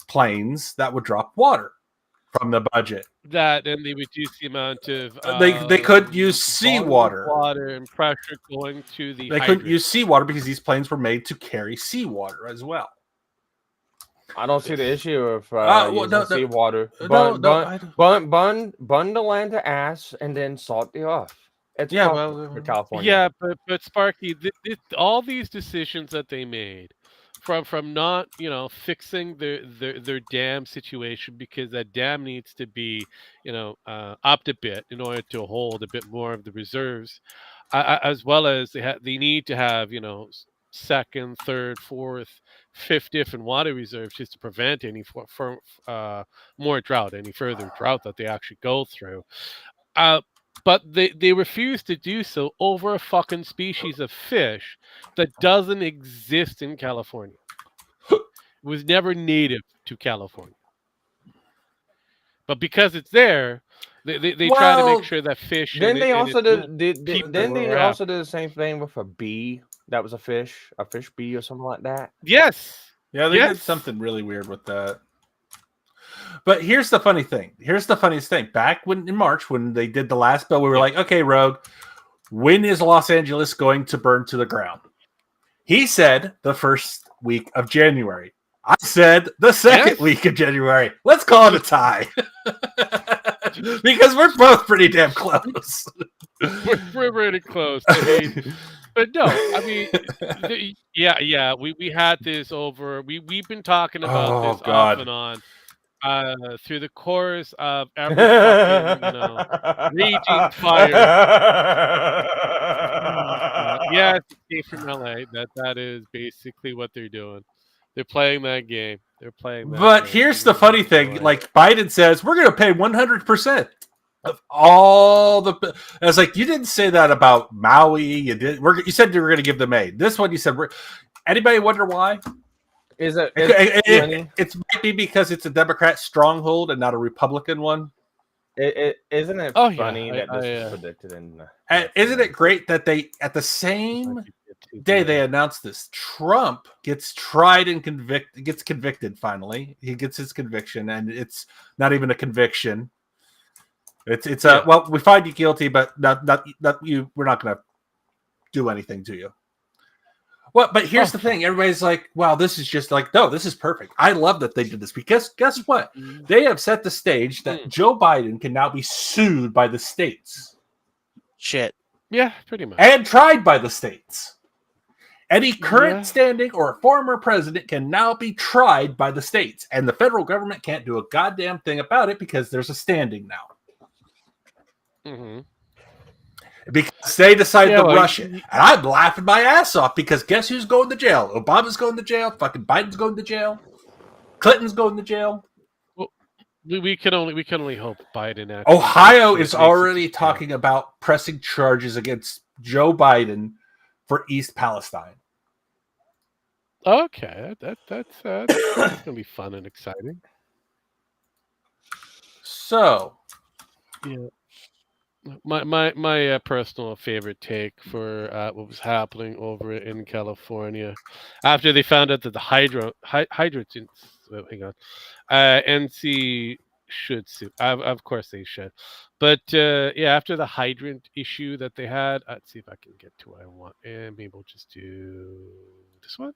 planes that would drop water from the budget. That and they reduced the amount of they could use seawater, water and pressure going to the. They couldn't use seawater because these planes were made to carry seawater as well. I don't see the issue of seawater. Burn the land to ash and then salt the earth. It's for California. Yeah, but Sparky, all these decisions that they made from not fixing their dam situation, because that dam needs to be upped a bit in order to hold a bit more of the reserves, as well as they need to have second, third, fourth, fifth different water reserves just to prevent any more drought, any further drought that they actually go through. But they refuse to do so over a fucking species of fish that doesn't exist in California. It was never native to California. But because it's there, they try to make sure that fish. Then they also did the same thing with a bee. That was a fish bee or something like that. Yes. Yeah, they did something really weird with that. But here's the funny thing. Here's the funniest thing. Back in March, when they did the last bill, we were like, okay, Rogue, when is Los Angeles going to burn to the ground? He said the first week of January. I said the second week of January. Let's call it a tie. Because we're both pretty damn close. We're pretty close. I mean, but no, I mean, we had this over. We've been talking about this off and on through the course of every fucking raging fire. Yes, Escape from LA. That is basically what they're doing. They're playing that game. But here's the funny thing: like Biden says, we're going to pay 100% of all the. I was like, you didn't say that about Maui. You did. You said you were going to give them aid. This one, you said. Anybody wonder why? It might be because it's a Democrat stronghold and not a Republican one. Isn't it funny that this is predicted in? Isn't it great that they at the same day they announced this, Trump gets tried and gets convicted finally. He gets his conviction, and it's not even a conviction. It's well, we find you guilty, but not you. We're not going to do anything to you. Well, but here's the thing. Everybody's like, wow, this is just like, no, this is perfect. I love that they did this because guess what? They have set the stage that Joe Biden can now be sued by the states. Shit. Yeah, pretty much. And tried by the states. Any current standing or former president can now be tried by the states. And the federal government can't do a goddamn thing about it because there's a standing now. Mm-hmm. Because they decided to rush it. And I'm laughing my ass off because guess who's going to jail? Obama's going to jail. Fucking Biden's going to jail. Clinton's going to jail. Well, we can only hope Biden. Ohio is already talking about pressing charges against Joe Biden for East Palestine. Okay, that's gonna be fun and exciting. So, yeah. My personal favorite take for what was happening over in California after they found out that the hydrogen. Hang on, NC should sue. Of course they should, but after the hydrant issue that they had, let's see if I can get to what I want, and maybe we'll just do this one.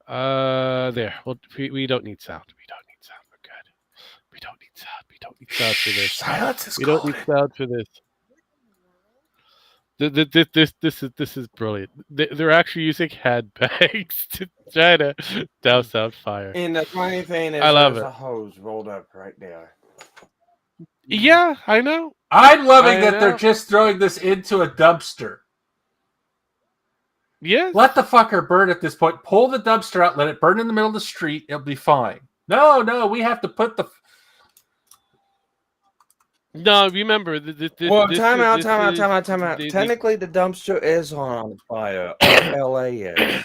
There. Well, we don't need sound. We don't need sound. We're good. We don't need sound. We don't need sound for this. Silence is we don't need sound for this. This is brilliant. They're actually using handbags to try to douse out fire. And the funny thing is, I love there's it. a hose rolled up right there. Yeah, I know. I'm loving that they're just throwing this into a dumpster. Yes. Let the fucker burn at this point. Pull the dumpster out. Let it burn in the middle of the street. It'll be fine. No, we have to put the. No, remember. Time out. Technically, the dumpster is on fire. LA is.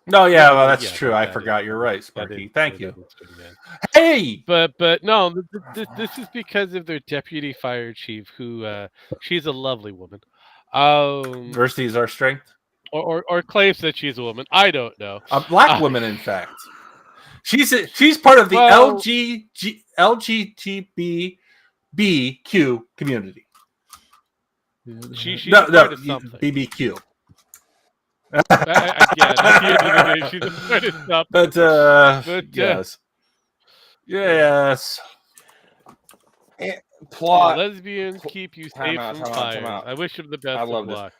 No, well, that's true. I forgot. You're right, Sparky. Thank you. Hey, but no, this is because of their deputy fire chief, who she's a lovely woman. Diversity is our strength. Or claims that she's a woman. I don't know. A black woman, in fact. She's part of the LGBTQ community. She's part of something. BBQ. Again, she's a part of something. But yes. Plot. Lesbians keep you safe from fire. I wish them the best of luck.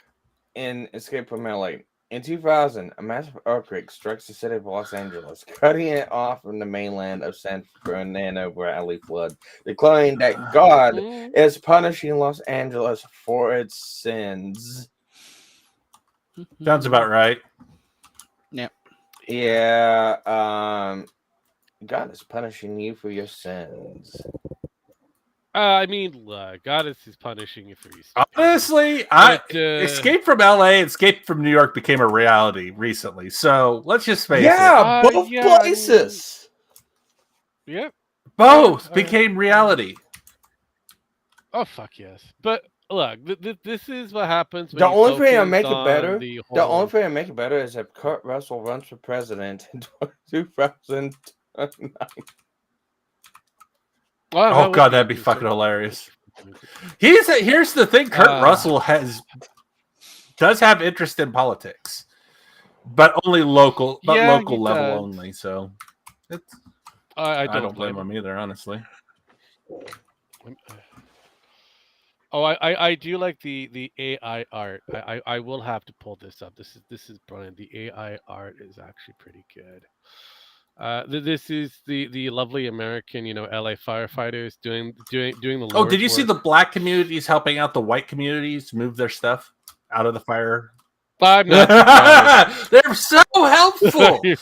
In Escape from LA, In 2000, a massive earthquake strikes the city of Los Angeles, cutting it off from the mainland of San Fernando Valley flood, declaring that God is punishing Los Angeles for its sins. Sounds about right. Yeah. Yeah. God is punishing you for your sins. I mean, look, God is punishing you for your Honestly, Escape from LA, Escape from New York became a reality recently. So let's just face it. Both places. Yep. Both became reality. Oh, fuck yes. But look, this is what happens when the you only thing I make it on better. the only thing I make it better is if Kurt Russell runs for president in 2009. Oh god, that'd be fucking hilarious. Here's the thing: Kurt Russell does have interest in politics, but only local, local level only. So I don't blame him either, honestly. Oh, I do like the AI art. I will have to pull this up. This is brilliant. The AI art is actually pretty good. This is the lovely American, LA firefighters doing the Lord's Oh, did you see work. the black communities helping out the white communities move their stuff out of the fire? I'm not surprised. They're so helpful. They're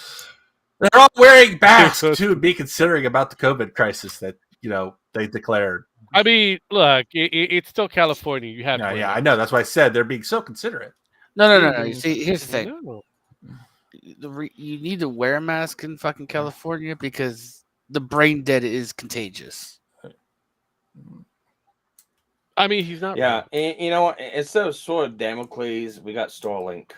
all wearing masks too, and be considering about the COVID crisis that they declared. I mean, look, it's still California. You have I know. That's why I said they're being so considerate. No. You see, here's the thing. You need to wear a mask in fucking California because the brain dead is contagious. I mean, he's not. Yeah, and you know what? Instead of Sword of Damocles, we got Starlink.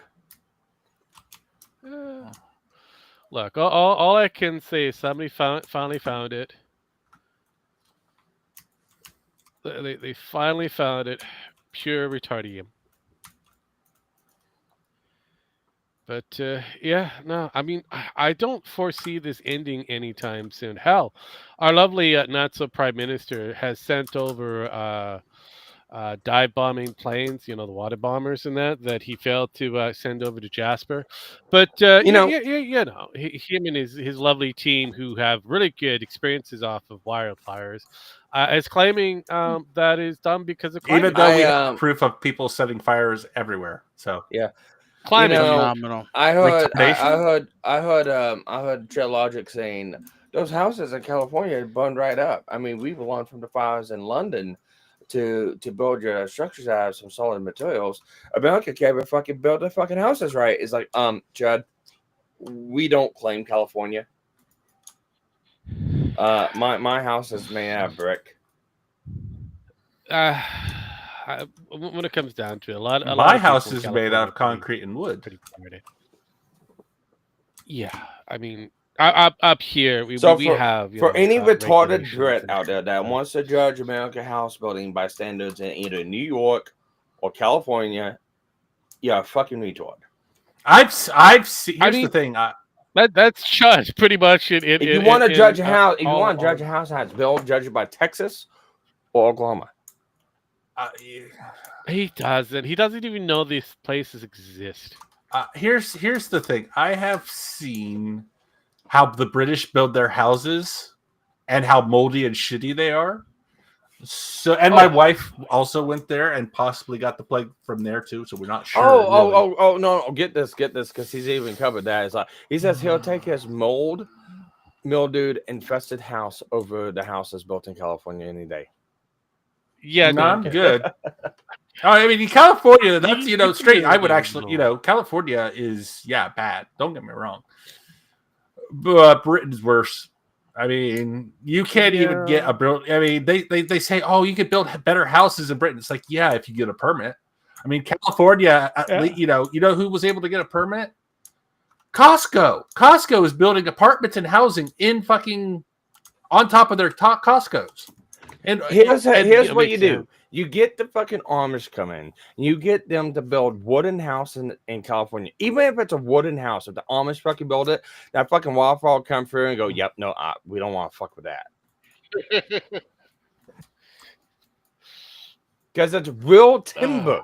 Look, all I can say is somebody finally found it. They finally found it. Pure retardium. But yeah, no, I mean, I don't foresee this ending anytime soon. Hell, our lovely not-so prime minister has sent over dive bombing planes, the water bombers and that he failed to send over to Jasper. But him and his lovely team who have really good experiences off of wildfires is claiming that is done because of climate. Even though we have proof of people setting fires everywhere. So yeah. Climate phenomenal. I heard Geologic saying those houses in California burned right up. I mean, we've learned from the fires in London to build your structures out of some solid materials. America can't even fucking build their fucking houses right. It's like, Judd, we don't claim California. My house is made out of brick. When it comes down to it, a lot my of house is made out of concrete and wood. Pretty excited. Yeah, I mean, up here we have for any retarded Brit out there that wants to judge American house building by standards in either New York or California, you're a fucking retard. I've seen. Here's the thing. That's just pretty much it. If you want to judge a house, if you want to judge a house how it's built, judge it by Texas or Oklahoma. He doesn't. He doesn't even know these places exist. Here's the thing. I have seen how the British build their houses and how moldy and shitty they are. So, and my wife also went there and possibly got the plague from there too. So we're not sure. No! Get this, because he's even covered that. It's like he says he'll take his mildewed, infested house over the house that's built in California any day. Yeah, no, I'm good. I mean, in California, that's straight. I would actually, California is bad. Don't get me wrong, but Britain's worse. I mean, you can't even get a build. I mean, they say, you could build better houses in Britain. It's like, if you get a permit. I mean, California, you know who was able to get a permit? Costco. Costco is building apartments and housing in fucking on top of their Costco's. And here's what you do. You get the fucking Amish come in. You get them to build wooden house in California. Even if it's a wooden house, if the Amish fucking build it, that fucking wildfire will come through and go, yep, no, we don't want to fuck with that. Because it's real timber.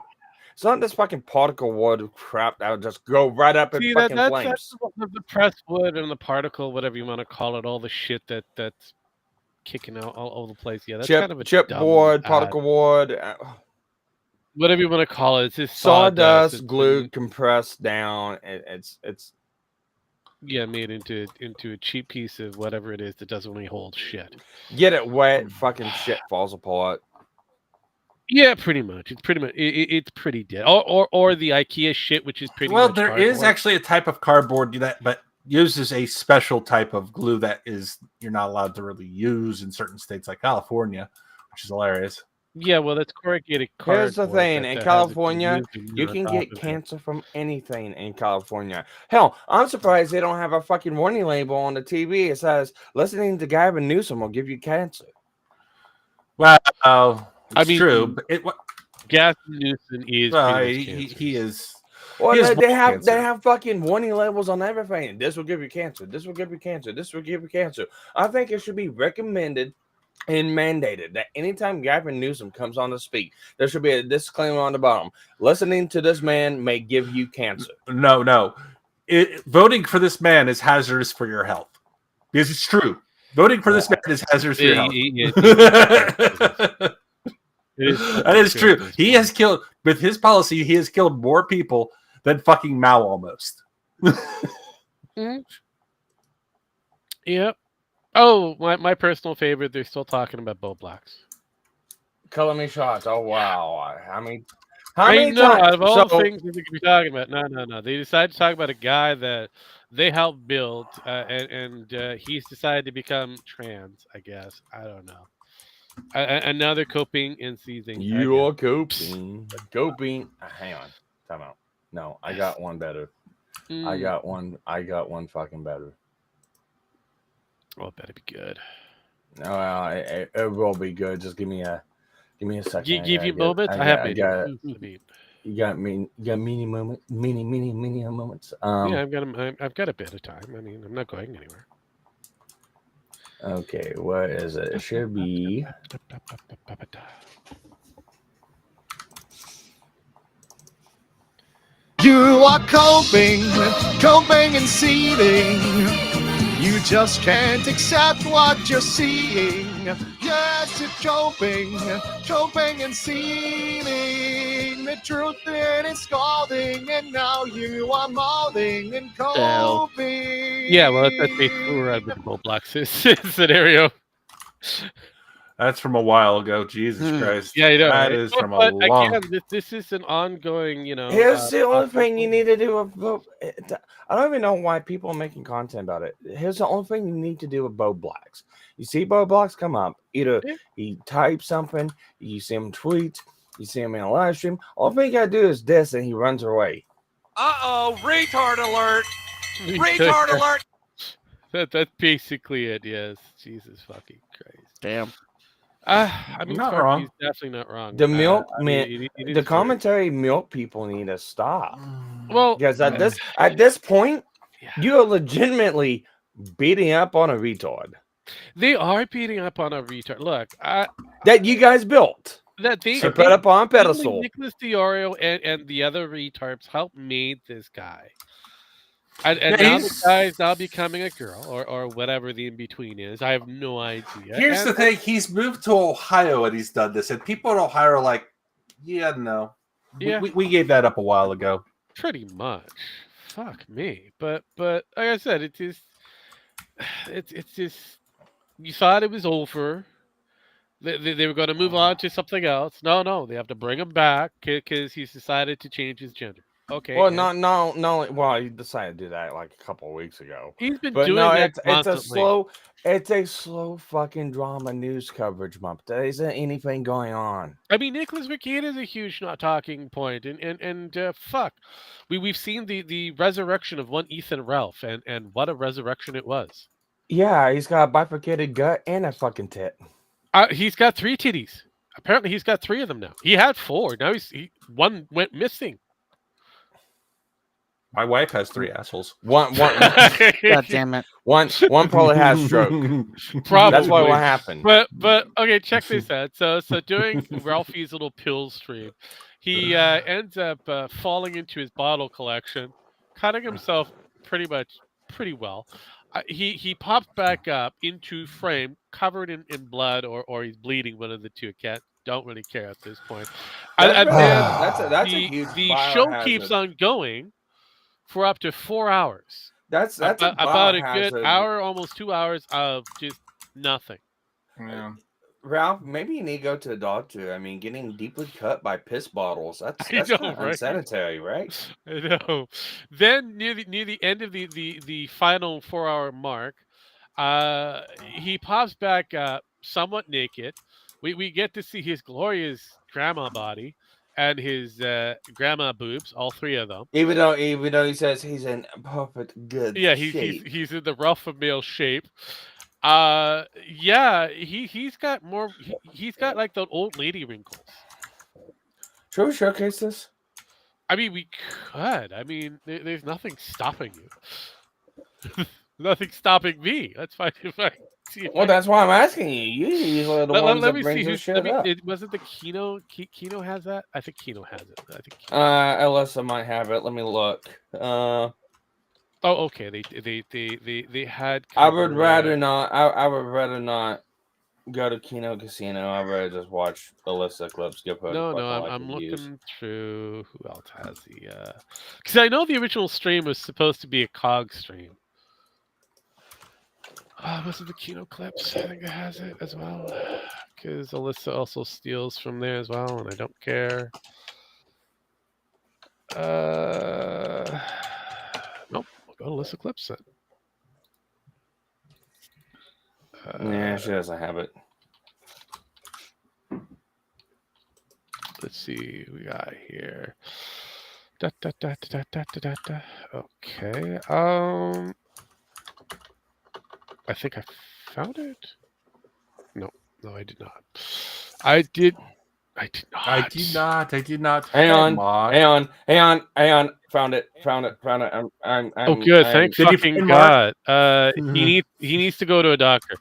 It's not this fucking particle wood crap that would just go right up in fucking flames. That's the pressed wood and the particle, whatever you want to call it, all the shit that's kicking out all over the place. Yeah, that's kind of a chipboard, particle wood. Whatever you want to call it, it's just sawdust glued, compressed down. It's made into a cheap piece of whatever it is that doesn't really hold shit. Get it wet, fucking shit falls apart. Yeah, pretty much. It's pretty dead. Or the IKEA shit, which is pretty. Well, much there cardboard. is actually a type of cardboard but uses a special type of glue that you're not allowed to really use in certain states like California, which is hilarious. Yeah, well, that's corrugated cardboard. Here's the thing: in California, you can get cancer from anything in California. Hell, I'm surprised they don't have a fucking warning label on the TV. It says, "Listening to Gavin Newsom will give you cancer." Well, it's true. But Gavin Newsom is. He is. Well, they have fucking warning labels on everything. This will give you cancer. This will give you cancer. This will give you cancer. I think it should be recommended and mandated that anytime Gavin Newsom comes on to speak, there should be a disclaimer on the bottom. Listening to this man may give you cancer. No. Voting for this man is hazardous for your health. Because it's true. Voting for this man is hazardous for your health. That is true. He has killed, with his policy, he has killed more people than fucking Mao almost. Yep. Oh, my personal favorite. They're still talking about Bo Blacks. Color me shots. Oh wow! How many times? Out of all the things that we could be talking about, no. They decided to talk about a guy that they helped build, and he's decided to become trans. I guess I don't know. And now they're coping and seizing. You're coping. Hang on. Time out. No, I got one better. I got one fucking better. Well, it better be good. No, it will be good. Just give me a second. Give you moments. I have it. You got mini moments. Mini moments. Yeah, I've got a bit of time. I mean, I'm not going anywhere. Okay, what is it? It should be. You are coping and seething. You just can't accept what you're seeing. Yes, you're coping and seething. The truth that is scalding, and now you are molding and coping. Yeah, well, that's basically where I'm with the Bo Blacks scenario. That's from a while ago. Jesus Christ. Yeah, you know. That is from a long... Again, this is an ongoing, Here's the only thing you need to do. I don't even know why people are making content about it. Here's the only thing you need to do with Bo Blacks. You see Bo Blacks come up. Either he types something, you see him tweet, you see him in a live stream. All thing you got to do is this, and he runs away. Uh-oh, retard alert. Retard alert. That's basically it, yes. Jesus fucking Christ. Damn. I mean, not wrong. He's definitely not wrong. The milk, the commentary milk people need to stop. Well, because at this point, you are legitimately beating up on a retard. They are beating up on a retard. Look, that you guys built. That they put up on a pedestal. Nicholas DiOrio and the other retards helped made this guy. And now the guy's now becoming a girl or whatever the in-between is. I have no idea. Here's the thing. He's moved to Ohio and he's done this. And people in Ohio are like, yeah, no. Yeah. We gave that up a while ago. Pretty much. Fuck me. But like I said, it's just you thought it was over. They were going to move on to something else. No. They have to bring him back because he's decided to change his gender. Okay. Well, no. Well, he decided to do that like a couple of weeks ago. He's been doing that constantly. It's a slow fucking drama news coverage month. There isn't anything going on. I mean, Nicholas McKean is a huge not talking point, and fuck, we've seen the resurrection of one Ethan Ralph, and what a resurrection it was. Yeah, he's got a bifurcated gut and a fucking tit. He's got 3 titties. Apparently, he's got 3 of them now. He had 4. Now one went missing. My wife has 3 assholes. One. God damn it. One probably has stroke. Probably. That's what happened. But okay, check this out. So during Ralphie's little pill stream, He ends up falling into his bottle collection, cutting himself pretty well. He pops back up into frame, covered in blood, or he's bleeding. One of the two. Don't really care at this point. And then that's a huge the show keeps biohazard. on going for up to 4 hours. That's about a good biohazard. hour, almost 2 hours of just nothing. Yeah. Ralph, maybe you need to go to the doctor. I mean, getting deeply cut by piss bottles, that's I kind know, of right? unsanitary, right? I know. Then near the end of the final 4-hour mark, he pops back up somewhat naked. We get to see his glorious grandma body and his grandma boobs, all three of them. Even though he says he's in perfect good shape. He's in the rough of male shape. He's got more. He's got like the old lady wrinkles. Should we showcase this? I mean, we could. I mean, there's nothing stopping you. Nothing stopping me. That's fine if I see. Well, that's why I'm asking you. You usually are the ones that brings this shit up. Was it the Kino? Kino has that. I think Kino has it. I think. Alyssa might have it. Let me look. Oh, okay. They had. I would rather not. I would rather not go to Kino Casino. I'd rather just watch Alyssa clips. No, I'm looking through. Who else has the? Because I know the original stream was supposed to be a COG stream. Was it the Kino clips? I think it has it as well. Because Alyssa also steals from there as well, and I don't care. Nope. We'll go to Alyssa clips then. Yeah, she doesn't have it. Let's see who we got here. Okay. I think I found it. No, I did not. I did not. Hang on. Found it. I'm oh, good. Thank fucking God. He needs to go to a doctor.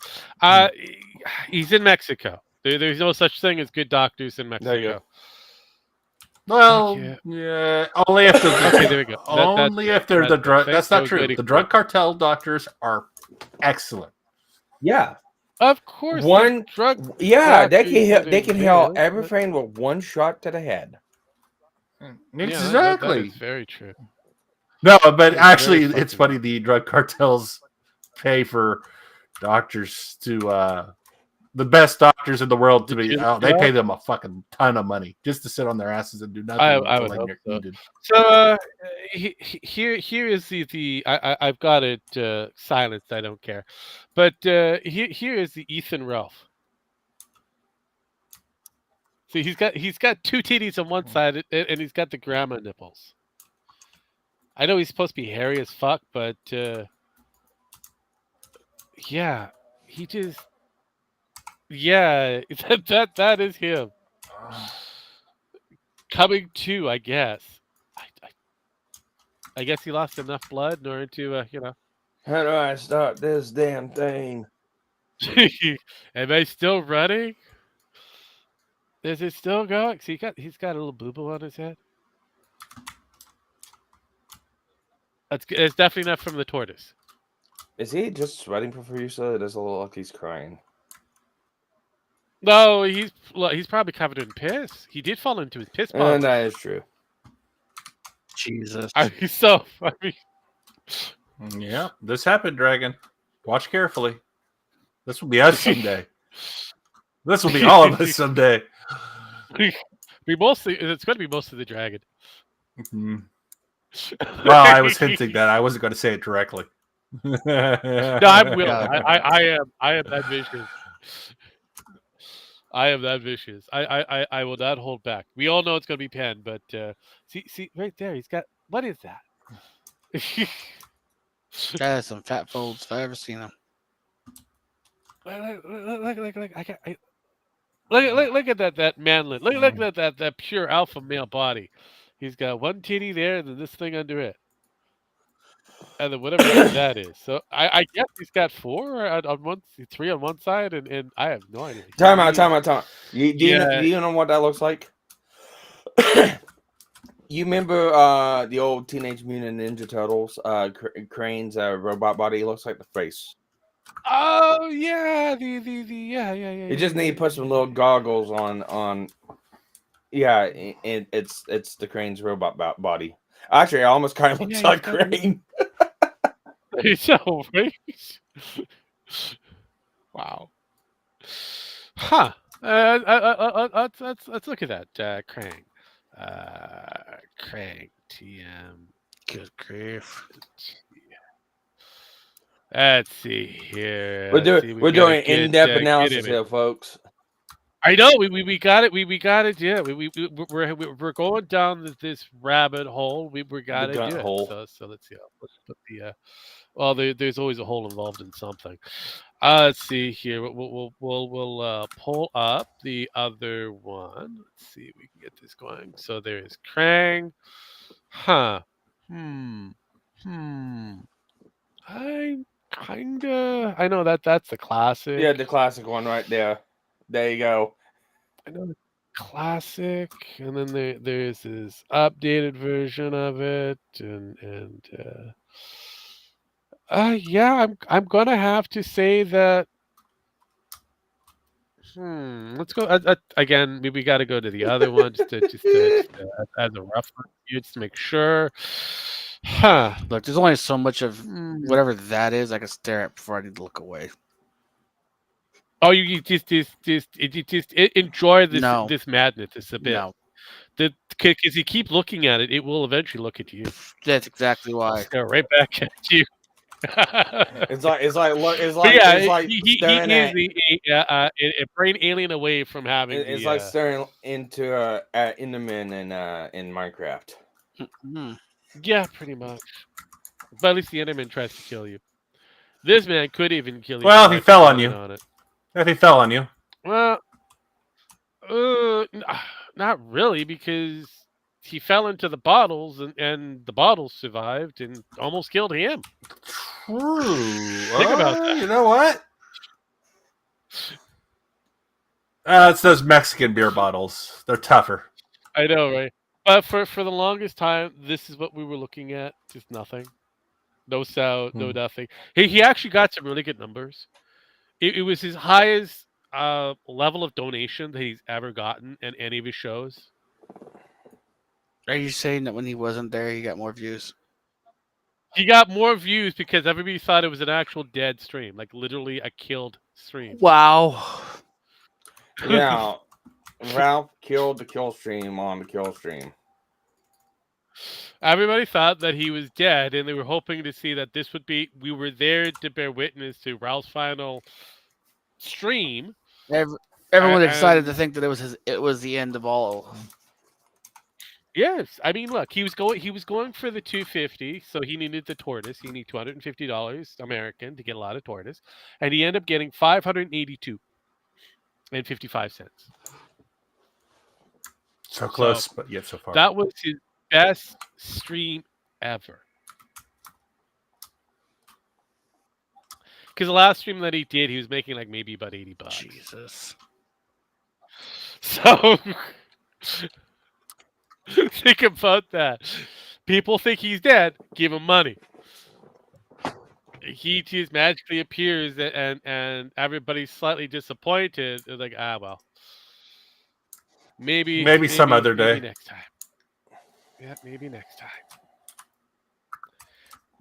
He's in Mexico. There's no such thing as good doctors in Mexico. There you go. Well, yeah, only if they're okay. There we go. Only if they're the drug. That's not true. The drug cartel doctors are excellent. Yeah, of course. One drug. Yeah, they can heal everything with one shot to the head. Exactly. That is very true. No, but actually, it's funny. The drug cartels pay for doctors to the best doctors in the world to be. They pay them a fucking ton of money just to sit on their asses and do nothing. I would hope so. So here is the I've got it silenced. I don't care, but here is the Ethan Ralph. See, he's got two titties on one side, and he's got the grandma nipples. I know he's supposed to be hairy as fuck, but yeah, he just. Yeah, that is him. Coming to, I guess. I guess he lost enough blood in order to, How do I start this damn thing? Am I still running? Is it still going? See, he's got a little boo-boo on his head. It's definitely not from the tortoise. Is he just sweating profusely? It doesn't look like he's crying. No, he's probably covered in piss. He did fall into his piss box. And that is true. Jesus. Yeah, this happened, Dragon. Watch carefully. This will be us someday. This will be all of us someday. It's going to be mostly the Dragon. Mm-hmm. Well, I was hinting that I wasn't going to say it directly. No, I will. I am that vicious. I am that vicious. I will not hold back. We all know it's going to be Penn, but see right there. He's got what is that? That has some fat folds if I ever seen them. Look at that manlet. Look at that pure alpha male body. He's got one titty there, and then this thing under it, and then whatever that is. So I guess he's got three on one side, and I have no idea. Time out. Do you know what that looks like? You remember the old Teenage Mutant Ninja Turtles? Crane's robot body looks like the face. Oh yeah, yeah. You just need to put some little goggles on. Yeah, it's the Crane's robot body. Actually, it almost kind of looks like Crane. So right? Wow. Huh. Let's look at that. Krang. Krang. TM. Good grief. Let's see here. We're doing in-depth analysis here, folks. I know we got it. We got it. Yeah, we're going down this rabbit hole. We got to do it. So let's see. Let's put the. Well, there's always a hole involved in something. Let's see here. We'll pull up the other one. Let's see if we can get this going. So there's Krang. Huh. I know that's the classic. Yeah, the classic one right there. There you go. I know the classic, and then there's this updated version of it, and yeah, I'm gonna have to say that. Let's go again. We got to go to the other one just to as a reference, just to make sure. Huh. Look, there's only so much of whatever that is I can stare at before I need to look away. Oh, you just enjoy this madness. It's a bit. No. Because you keep looking at it, it will eventually look at you. That's exactly why. Stare right back at you. It's like he is a brain alien away from having. It's like staring into Enderman in Minecraft. Yeah, pretty much. But at least the Enderman tries to kill you. This man could even kill you. Well, if he fell on you. If he fell on you. Well, not really, because he fell into the bottles and the bottles survived and almost killed him. True. Think about that. You know what? It's those Mexican beer bottles. They're tougher. I know, right? But for the longest time, this is what we were looking at. Just nothing. No sound, no nothing. He actually got some really good numbers. It was his highest level of donation that he's ever gotten in any of his shows. Are you saying that when he wasn't there, he got more views? He got more views because everybody thought it was an actual dead stream, like literally a killed stream. Wow. Yeah, Ralph killed the kill stream on the kill stream. Everybody thought that he was dead, and they were hoping to see that this would be. We were there to bear witness to Ralph's final stream. Everyone decided to think that it was the end of all. Yes, I mean, look, he was going for the 250, so he needed the tortoise. He needed $250 American to get a lot of tortoise, and he ended up getting $582.55. So close, but yet so far. That was his best stream ever. Because the last stream that he did, he was making like maybe about $80. Jesus. So think about that. People think he's dead. Give him money. He just magically appears, and everybody's slightly disappointed. They're like, well, maybe some other day. Maybe next time. Yeah, maybe next time.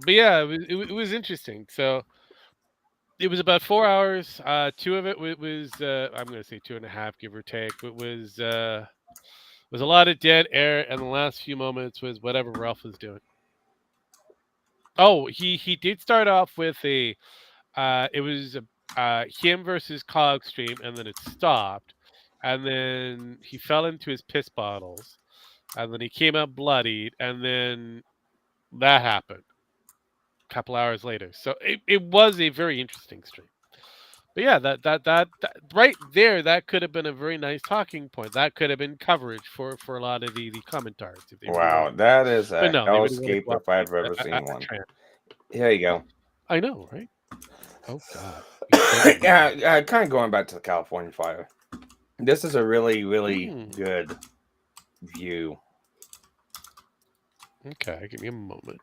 But yeah, it was interesting. So it was about 4 hours. 2 of it was I'm going to say 2.5, give or take. It was a lot of dead air, and the last few moments was whatever Ralph was doing. Oh, he did start off with it was him versus Cog stream, and then it stopped, and then he fell into his piss bottles, and then he came out bloodied, and then that happened a couple hours later. So it was a very interesting stream. But yeah, that right there, that could have been a very nice talking point. That could have been coverage for a lot of the commentaries. Wow, that is a hellscape if I've ever seen one. Here you go. I know, right? Oh God. Kind of going back to the California fire. This is a really, really good view. Okay, give me a moment.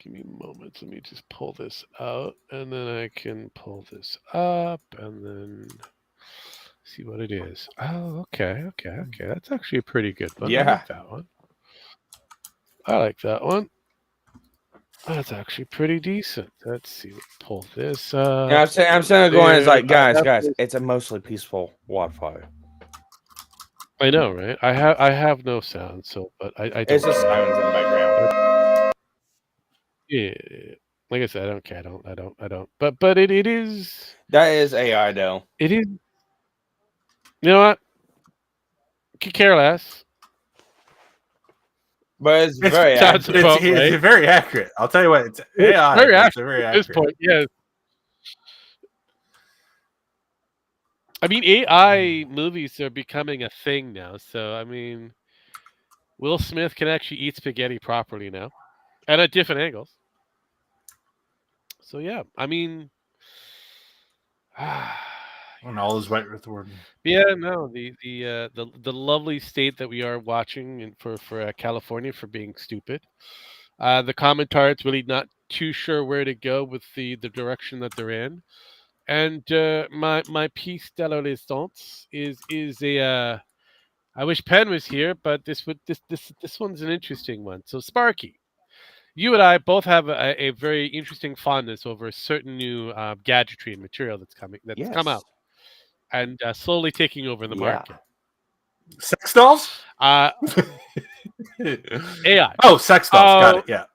Let me just pull this out, and then I can pull this up, and then see what it is. Oh, okay. That's actually a pretty good one. Yeah. I like that one. That's actually pretty decent. Let's see. Pull this up. Yeah, I'm saying going is like, guys, it's a mostly peaceful wildfire. I know, right? I have no sound, so but I don't. It's just sirens in the background. Yeah, like I said, I don't care. I don't. But it is. That is AI though. It is. You know what? Could care less. But it's very sounds accurate. about right. It's very accurate. I'll tell you what, it's AI. Very It's accurate very at this accurate. point. Yes. I mean, AI movies are becoming a thing now. So I mean, Will Smith can actually eat spaghetti properly now, and at different angles. So yeah, I mean, And all is right with the word. yeah, no, the lovely state that we are watching and for California for being stupid. The commentaries really not too sure where to go with the direction that they're in, and my piece de la resistance is a. I wish Penn was here, but this one's an interesting one. So Sparky, you and I both have a very interesting fondness over a certain new gadgetry and material that's come out and slowly taking over the market. Sex dolls? AI. Oh, sex dolls. Got it. Yeah.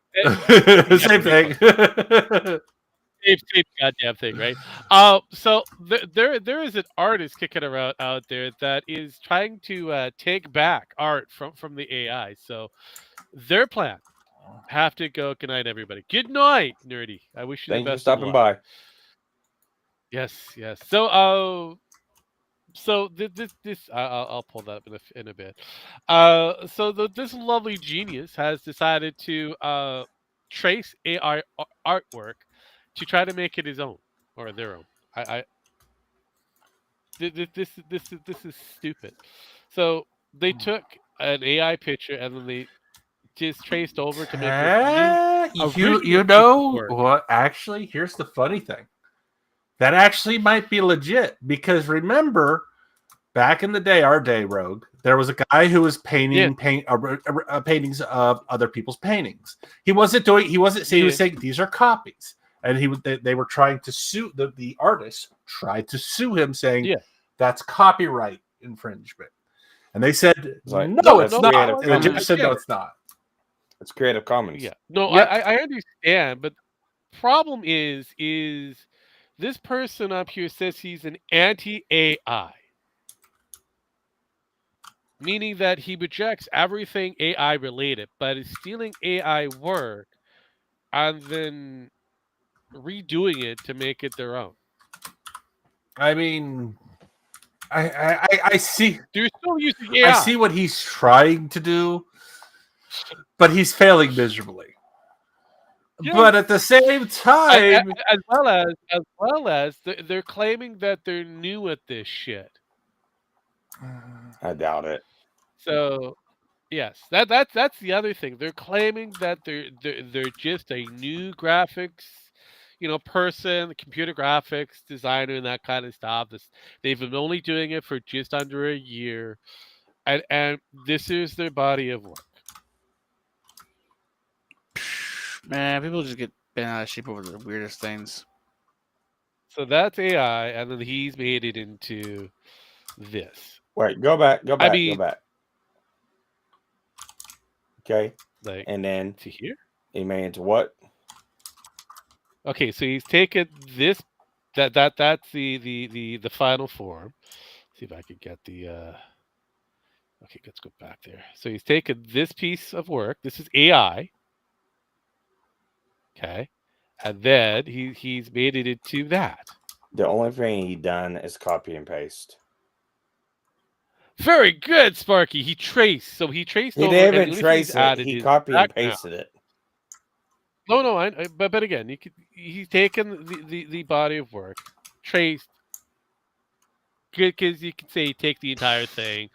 Same thing. Same goddamn thing, right? So there is an artist kicking around out there that is trying to take back art from the AI. So their plan have to go. Good night, everybody. Good night, nerdy. I wish you the best. Thank you for stopping by. Yes. So this I'll pull that up in a bit. This lovely genius has decided to trace AI artwork to try to make it his own or their own. This is stupid. So they took an AI picture and then they just traced over to make this new. You know what? Actually, here's the funny thing. That actually might be legit because remember, back in the day, our day, Rogue, there was a guy who was painting paintings of other people's paintings. He wasn't saying, he was saying these are copies, and they were trying to sue the artist tried to sue him, saying that's copyright infringement, and they said no, it's not. And the judge said no, it's not. It's Creative Commons. Yeah, no, I understand, but problem is this person up here says he's an anti-AI. Meaning that he rejects everything AI related, but is stealing AI work and then redoing it to make it their own. I mean, I see. They're still using AI. I see what he's trying to do, but he's failing miserably. Yeah. But at the same time, as well as they're claiming that they're new at this shit. I doubt it. So, yes, that's the other thing. They're claiming that they're just a new graphics, person, computer graphics designer, and that kind of stuff. They've been only doing it for just under a year, and this is their body of work. Man, people just get bent out of shape over the weirdest things. So that's AI, and then he's made it into this. Wait, go back. Go back. Okay. And then to here? He made into what? Okay, so he's taken this. That's the final form. Let's see if I can get the. Okay, let's go back there. So he's taken this piece of work. This is AI. Okay, and then he's made it into that. The only thing he done is copy and paste. Very good, Sparky. He traced. So he traced. He didn't even trace it. He copy and pasted it. No. But again, he's taken the body of work, traced. Because you could say take the entire thing,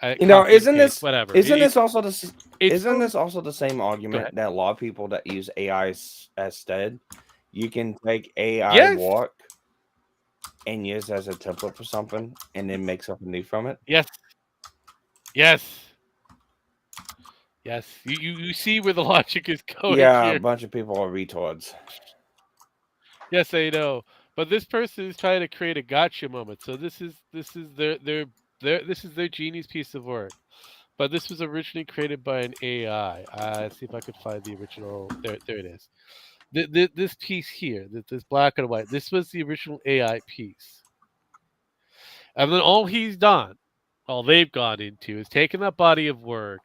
isn't this whatever? Isn't this also the same argument that a lot of people that use AI instead? You can take AI work and use as a template for something, and then make something new from it. Yes. You see where the logic is going. Yeah, here. a bunch of people are retards. Yes, I know. But this person is trying to create a gotcha moment. So this is their genius piece of work. But this was originally created by an AI. Let's see if I could find the original. There it is. This piece here, this black and white. This was the original AI piece. And then all they've gone into is taken that body of work,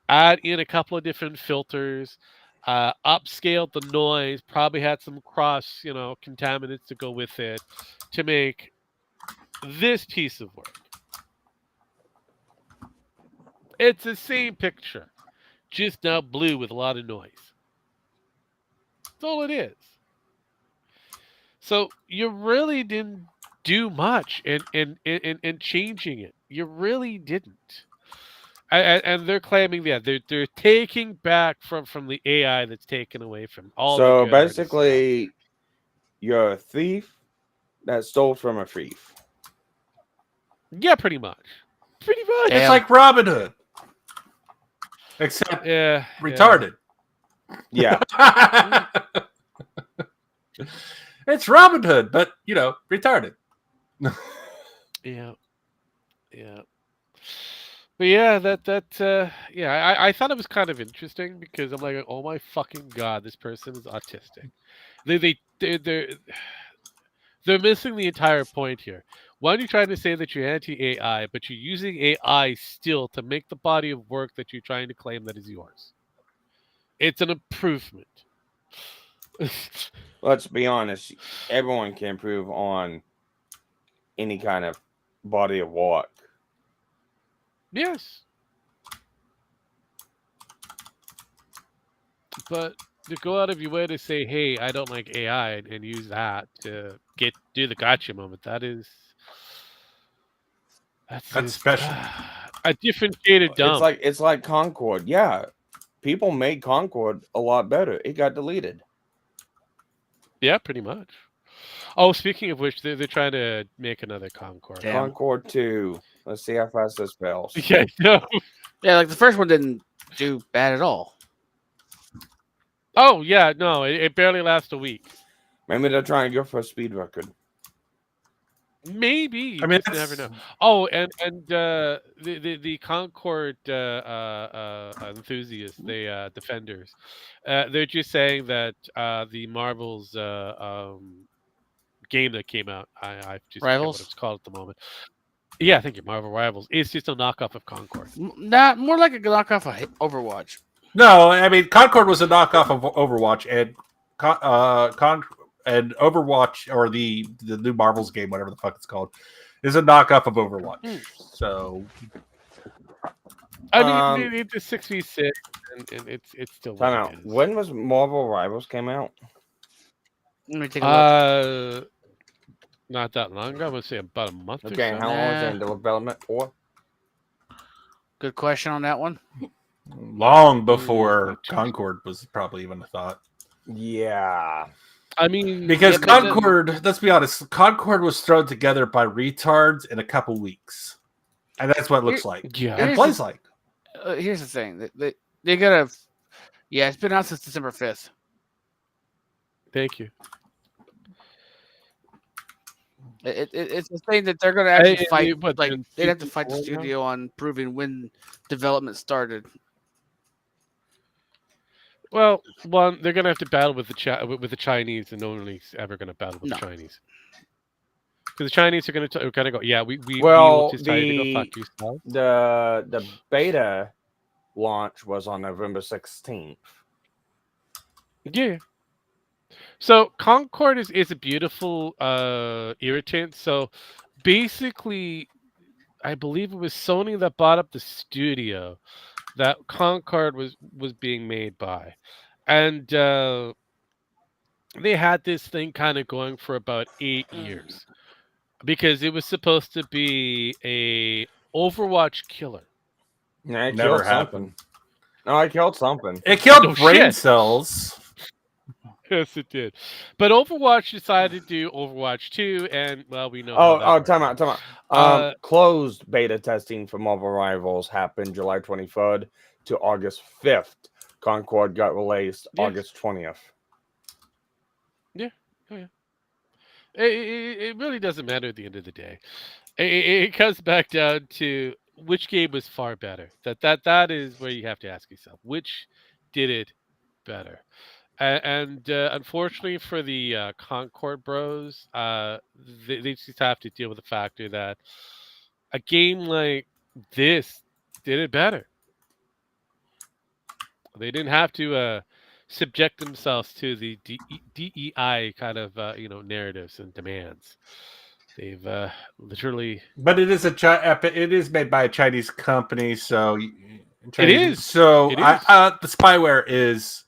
add in a couple of different filters, upscaled the noise, probably had some cross, contaminants to go with it to make this piece of work. It's the same picture, just now blue with a lot of noise. That's all it is. So you really didn't do much in changing it. You really didn't. And they're claiming they're taking back from the AI that's taken away from all. So basically, you're a thief that stole from a thief. Yeah, pretty much. It's like Robin Hood, except retarded. Yeah. It's Robin Hood, but retarded. Yeah. But yeah, I thought it was kind of interesting because I'm like, oh my fucking god, this person is autistic. They're missing the entire point here. Why are you trying to say that you're anti-AI, but you're using AI still to make the body of work that you're trying to claim that is yours? It's an improvement. Let's be honest. Everyone can improve on any kind of body of work. Yes. But to go out of your way to say, hey, I don't like AI and use that to do the gotcha moment, that's special. A differentiated dumb. It's like Concord. Yeah. People made Concord a lot better. It got deleted. Yeah, pretty much. Oh, speaking of which, they're trying to make another Concord. Damn. Concord 2. Let's see how fast this spells. Yeah, no. Yeah, like the first one didn't do bad at all. Oh, yeah, no, it barely lasts a week. Maybe they're trying to go for a speed record. Maybe. I mean, you never know. Oh, and the Concord enthusiasts, the defenders, they're just saying that the Marvel's game that came out, I just forget what it's called at the moment. Yeah, I think Marvel Rivals. It's just a knockoff of Concord. Not more like a knockoff of Overwatch. No, I mean Concord was a knockoff of Overwatch, and and Overwatch, or the new Marvel's game, whatever the fuck it's called, is a knockoff of Overwatch. So, I mean, it's a 6v6, and it's still. Time out. When was Marvel Rivals came out? Let me take a look. Not that long ago. I would say about a month. Okay, or so. How long was it in development for? Good question on that one. Long before Concord was probably even a thought. Yeah. I mean, because Concord, let's be honest, Concord was thrown together by retards in a couple weeks, and that's what it looks like. Yeah, and plays like. Here's the thing: they gotta. Yeah, it's been out since December 5th. Thank you. It's the thing that they're gonna actually fight. They'd have to fight the studio on proving when development started. Well, one, they're gonna have to battle with the Chinese, and no one's ever gonna battle with the Chinese. Because the Chinese are gonna go. Yeah, we will just tell you to go fuck yourself. The beta launch was on November 16th. Yeah. So Concord is a beautiful irritant. So basically, I believe it was Sony that bought up the studio that Concord was being made by, and they had this thing kind of going for about 8 years because it was supposed to be a Overwatch killer. Yeah, it Never killed happened. something. No, I killed something. It killed Oh, brain shit. cells. Yes, it did. But Overwatch decided to do Overwatch 2, and well, we know. Time out. Closed beta testing for Marvel Rivals happened July 23rd to August 5th. Concord got released August 20th. Yeah. Oh, yeah. It really doesn't matter at the end of the day. It comes back down to which game was far better. That is where you have to ask yourself, which did it better. And unfortunately for the Concord Bros, they just have to deal with the factor that a game like this did it better. They didn't have to subject themselves to the DEI kind of narratives and demands. They've literally. But it is it is made by a Chinese company, so It is. So It is. The spyware is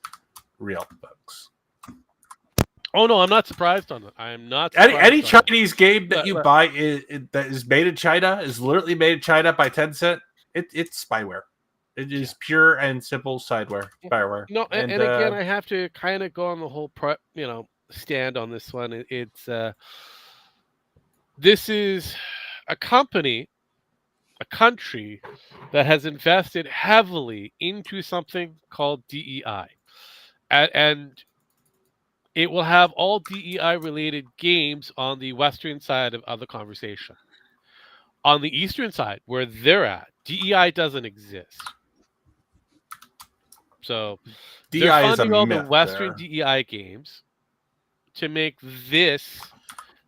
real, folks. Oh no, I'm not surprised on it. I'm not. Any Chinese game that you buy that is made in China is literally made in China by Tencent. It's spyware. It is pure and simple spyware. No, and again, I have to kind of go on the whole stand on this one. It's this is a company, a country that has invested heavily into something called DEI, and it will have all DEI related games on the western side of the conversation. On the eastern side, where they're at, DEI doesn't exist. So they're funding all the Western DEI games to make this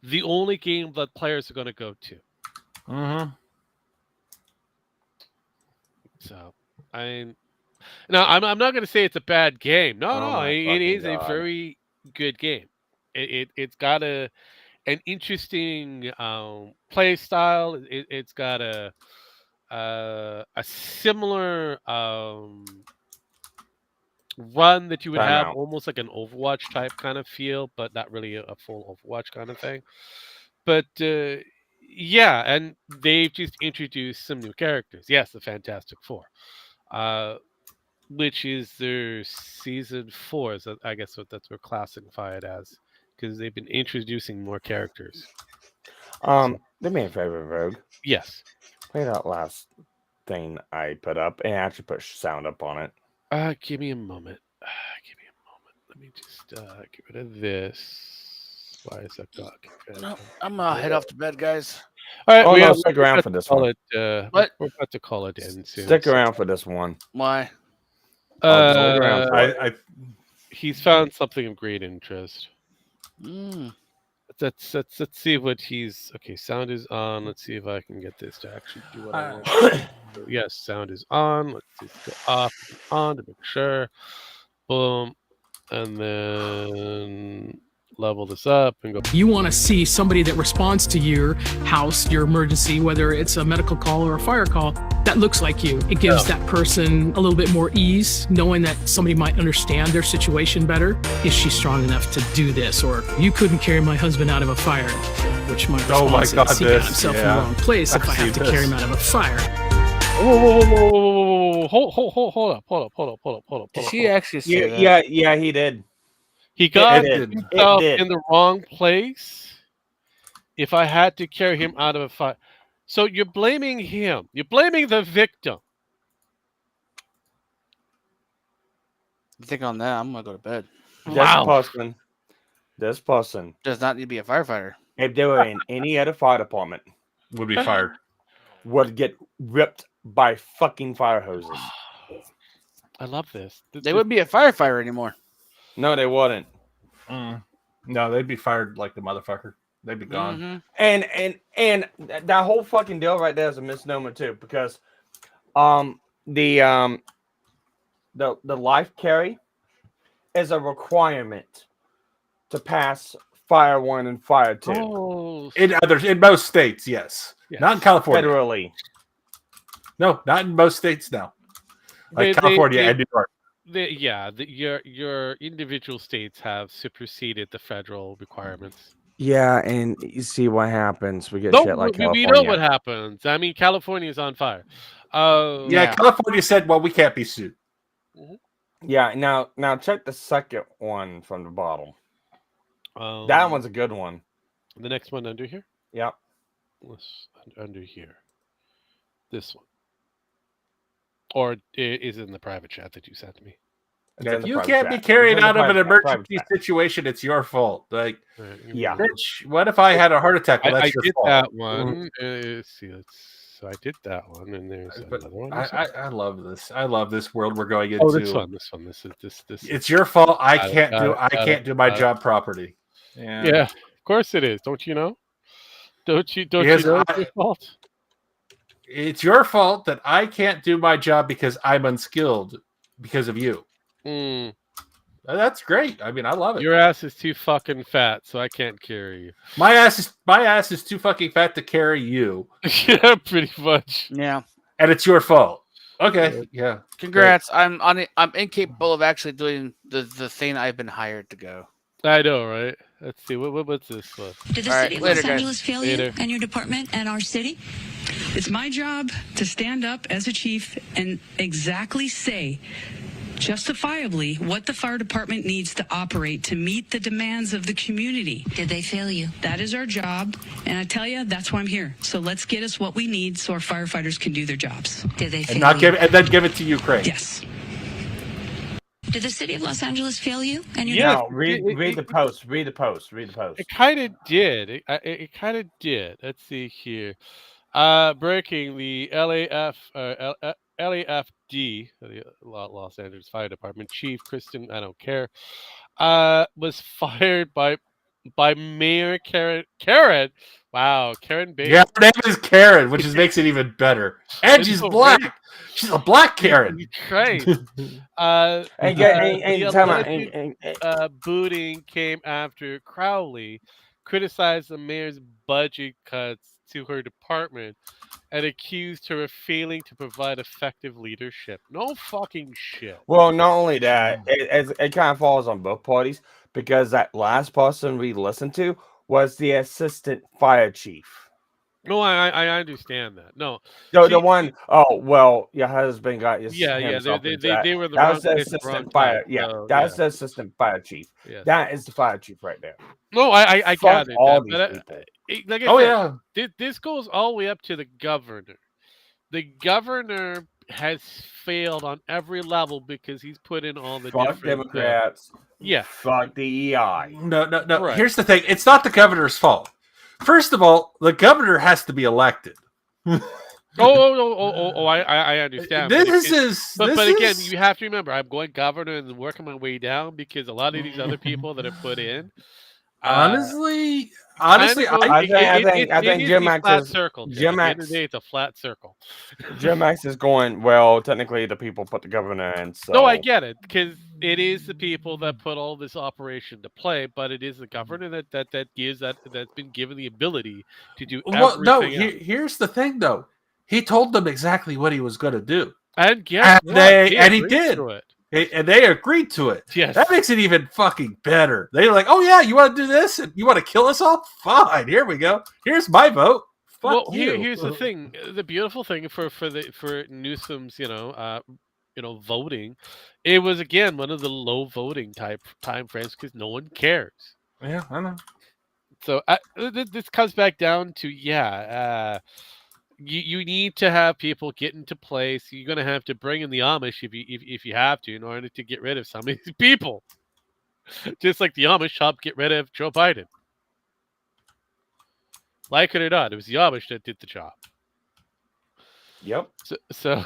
the only game that players are going to go to. Mm-hmm. So I'm not going to say it's a bad game. No, it is a very good game. It's got an interesting play style. It's got a similar run that you would have, almost like an Overwatch type kind of feel, but not really a full Overwatch kind of thing. But yeah, and they've just introduced some new characters. Yes, the Fantastic Four, which is their season 4. So I guess that's what we're classifying it as, because they've been introducing more characters. Do me a favor, Rogue. Yes. Play that last thing I put up and actually put sound up on it. Give me a moment. Let me just get rid of this. Why is that dog? No, I'm gonna head off to bed, guys. All right, stick around for this one. We're about to call it in soon. Stick around for this one. Why? He's found something of great interest. Let's see what he's. Okay, sound is on. Let's see if I can get this to actually do what I want. Yes, sound is on. Let's just go off and on to make sure. Boom, and then level this up and go. You want to see somebody that responds to your house, your emergency, whether it's a medical call or a fire call, that looks like you. It gives that person a little bit more ease, knowing that somebody might understand their situation better. Is she strong enough to do this? Or you couldn't carry my husband out of a fire, which my response is he got himself in the wrong place if I have to carry him out of a fire. Whoa. Hold up. Did she actually say that? Yeah, he did. He got himself in the wrong place if I had to carry him out of a fire. So you're blaming him. You're blaming the victim. You think on that, I'm going to go to bed. This person does not need to be a firefighter. If they were in any other fire department, would be fired. Would get ripped by fucking fire hoses. I love this. They wouldn't be a firefighter anymore. No, they wouldn't. No, they'd be fired like the motherfucker. They'd be gone. Mm-hmm. And that whole fucking deal right there is a misnomer too, because the life carry is a requirement to pass Fire 1 and Fire 2. Oh. In most states, yes. Not in California. Federally. No, not in most states now. Like California and New York. Your individual states have superseded the federal requirements. Yeah, and you see what happens. We get shit like California. We know what happens. I mean, California is on fire. Oh, Yeah, California said, "Well, we can't be sued." Yeah. Now check the second one from the bottom. That one's a good one. The next one under here. Yep. Under here. This one. Or is it in the private chat that you sent me? If you can't be carried out of an emergency situation, it's your fault. Like, yeah, bitch, what if I had a heart attack? Well, that's your did fault. that one. Let's see. So I did that one, and there's another one. I love this. I love this world we're going into. Oh, this one. This. It's your fault. I can't do my job properly. Yeah, of course it is. Don't you know? Don't you know it's your fault? It's your fault that I can't do my job because I'm unskilled because of you. That's great. I mean, I love it. Your ass is too fucking fat, so I can't carry you. My ass is too fucking fat to carry you. Yeah, pretty much. Yeah, and it's your fault. Okay, yeah. Congrats. Great. I'm incapable of actually doing the thing I've been hired to go. I know, right? Let's see. What's this one? Did the city of Los Angeles fail you and your department and our city? It's my job to stand up as a chief and exactly say, justifiably, what the fire department needs to operate to meet the demands of the community. Did they fail you? That is our job, and I tell you, that's why I'm here. So let's get us what we need so our firefighters can do their jobs. Did they fail you? And then give it to Ukraine. Yes. Did the city of Los Angeles fail you and your department? Read the post. Read the post. Read the post. It kind of did. It kind of did. Let's see here. Breaking the LAFD, the Los Angeles Fire Department Chief Kristen, I don't care, was fired by Mayor Karen. Wow, Karen Bates. Yeah, her name is Karen, which makes it even better. And she's black. She's a black Karen. Right. Booting came after Crowley criticized the mayor's budget cuts to her department and accused her of failing to provide effective leadership. No fucking shit. Well, not only that, it kind of falls on both parties because that last person we listened to was the assistant fire chief. No, I understand that. No, the one. Oh well, your husband got his. Yeah. They were the that wrong was the assistant fire. That's the assistant fire chief. Yes. That is the fire chief right there. No, I got it. All these people. Like I said, this goes all the way up to the governor. The governor has failed on every level because he's put in all the fuck different Democrats. Yeah, fuck the EI. No. Right. Here's the thing: it's not the governor's fault. First of all, the governor has to be elected. I understand. But again, you have to remember, I'm going governor and working my way down because a lot of these other people that have put in. Honestly, I think Jim Max is circle. Jim Max. It's a flat circle. Jim Max is going. Well, technically, the people put the governor in. So. No, I get it because it is the people that put all this operation to play, but it is the governor that gives that's been given the ability to do. Well, no. Here's the thing, though. He told them exactly what he was going to do, and he did. And they agreed to it. Yes. That makes it even fucking better. They're like, oh, yeah, you want to do this? And you want to kill us all? Fine. Here we go. Here's my vote. Fuck you. Here's the thing. The beautiful thing for Newsom's, voting, it was, again, one of the low voting time frames because no one cares. Yeah, I know. So this comes back down to, you need to have people get into place. You're going to have to bring in the Amish if you have to in order to get rid of some of these people. Just like the Amish helped get rid of Joe Biden. Like it or not, it was the Amish that did the job. Yep. So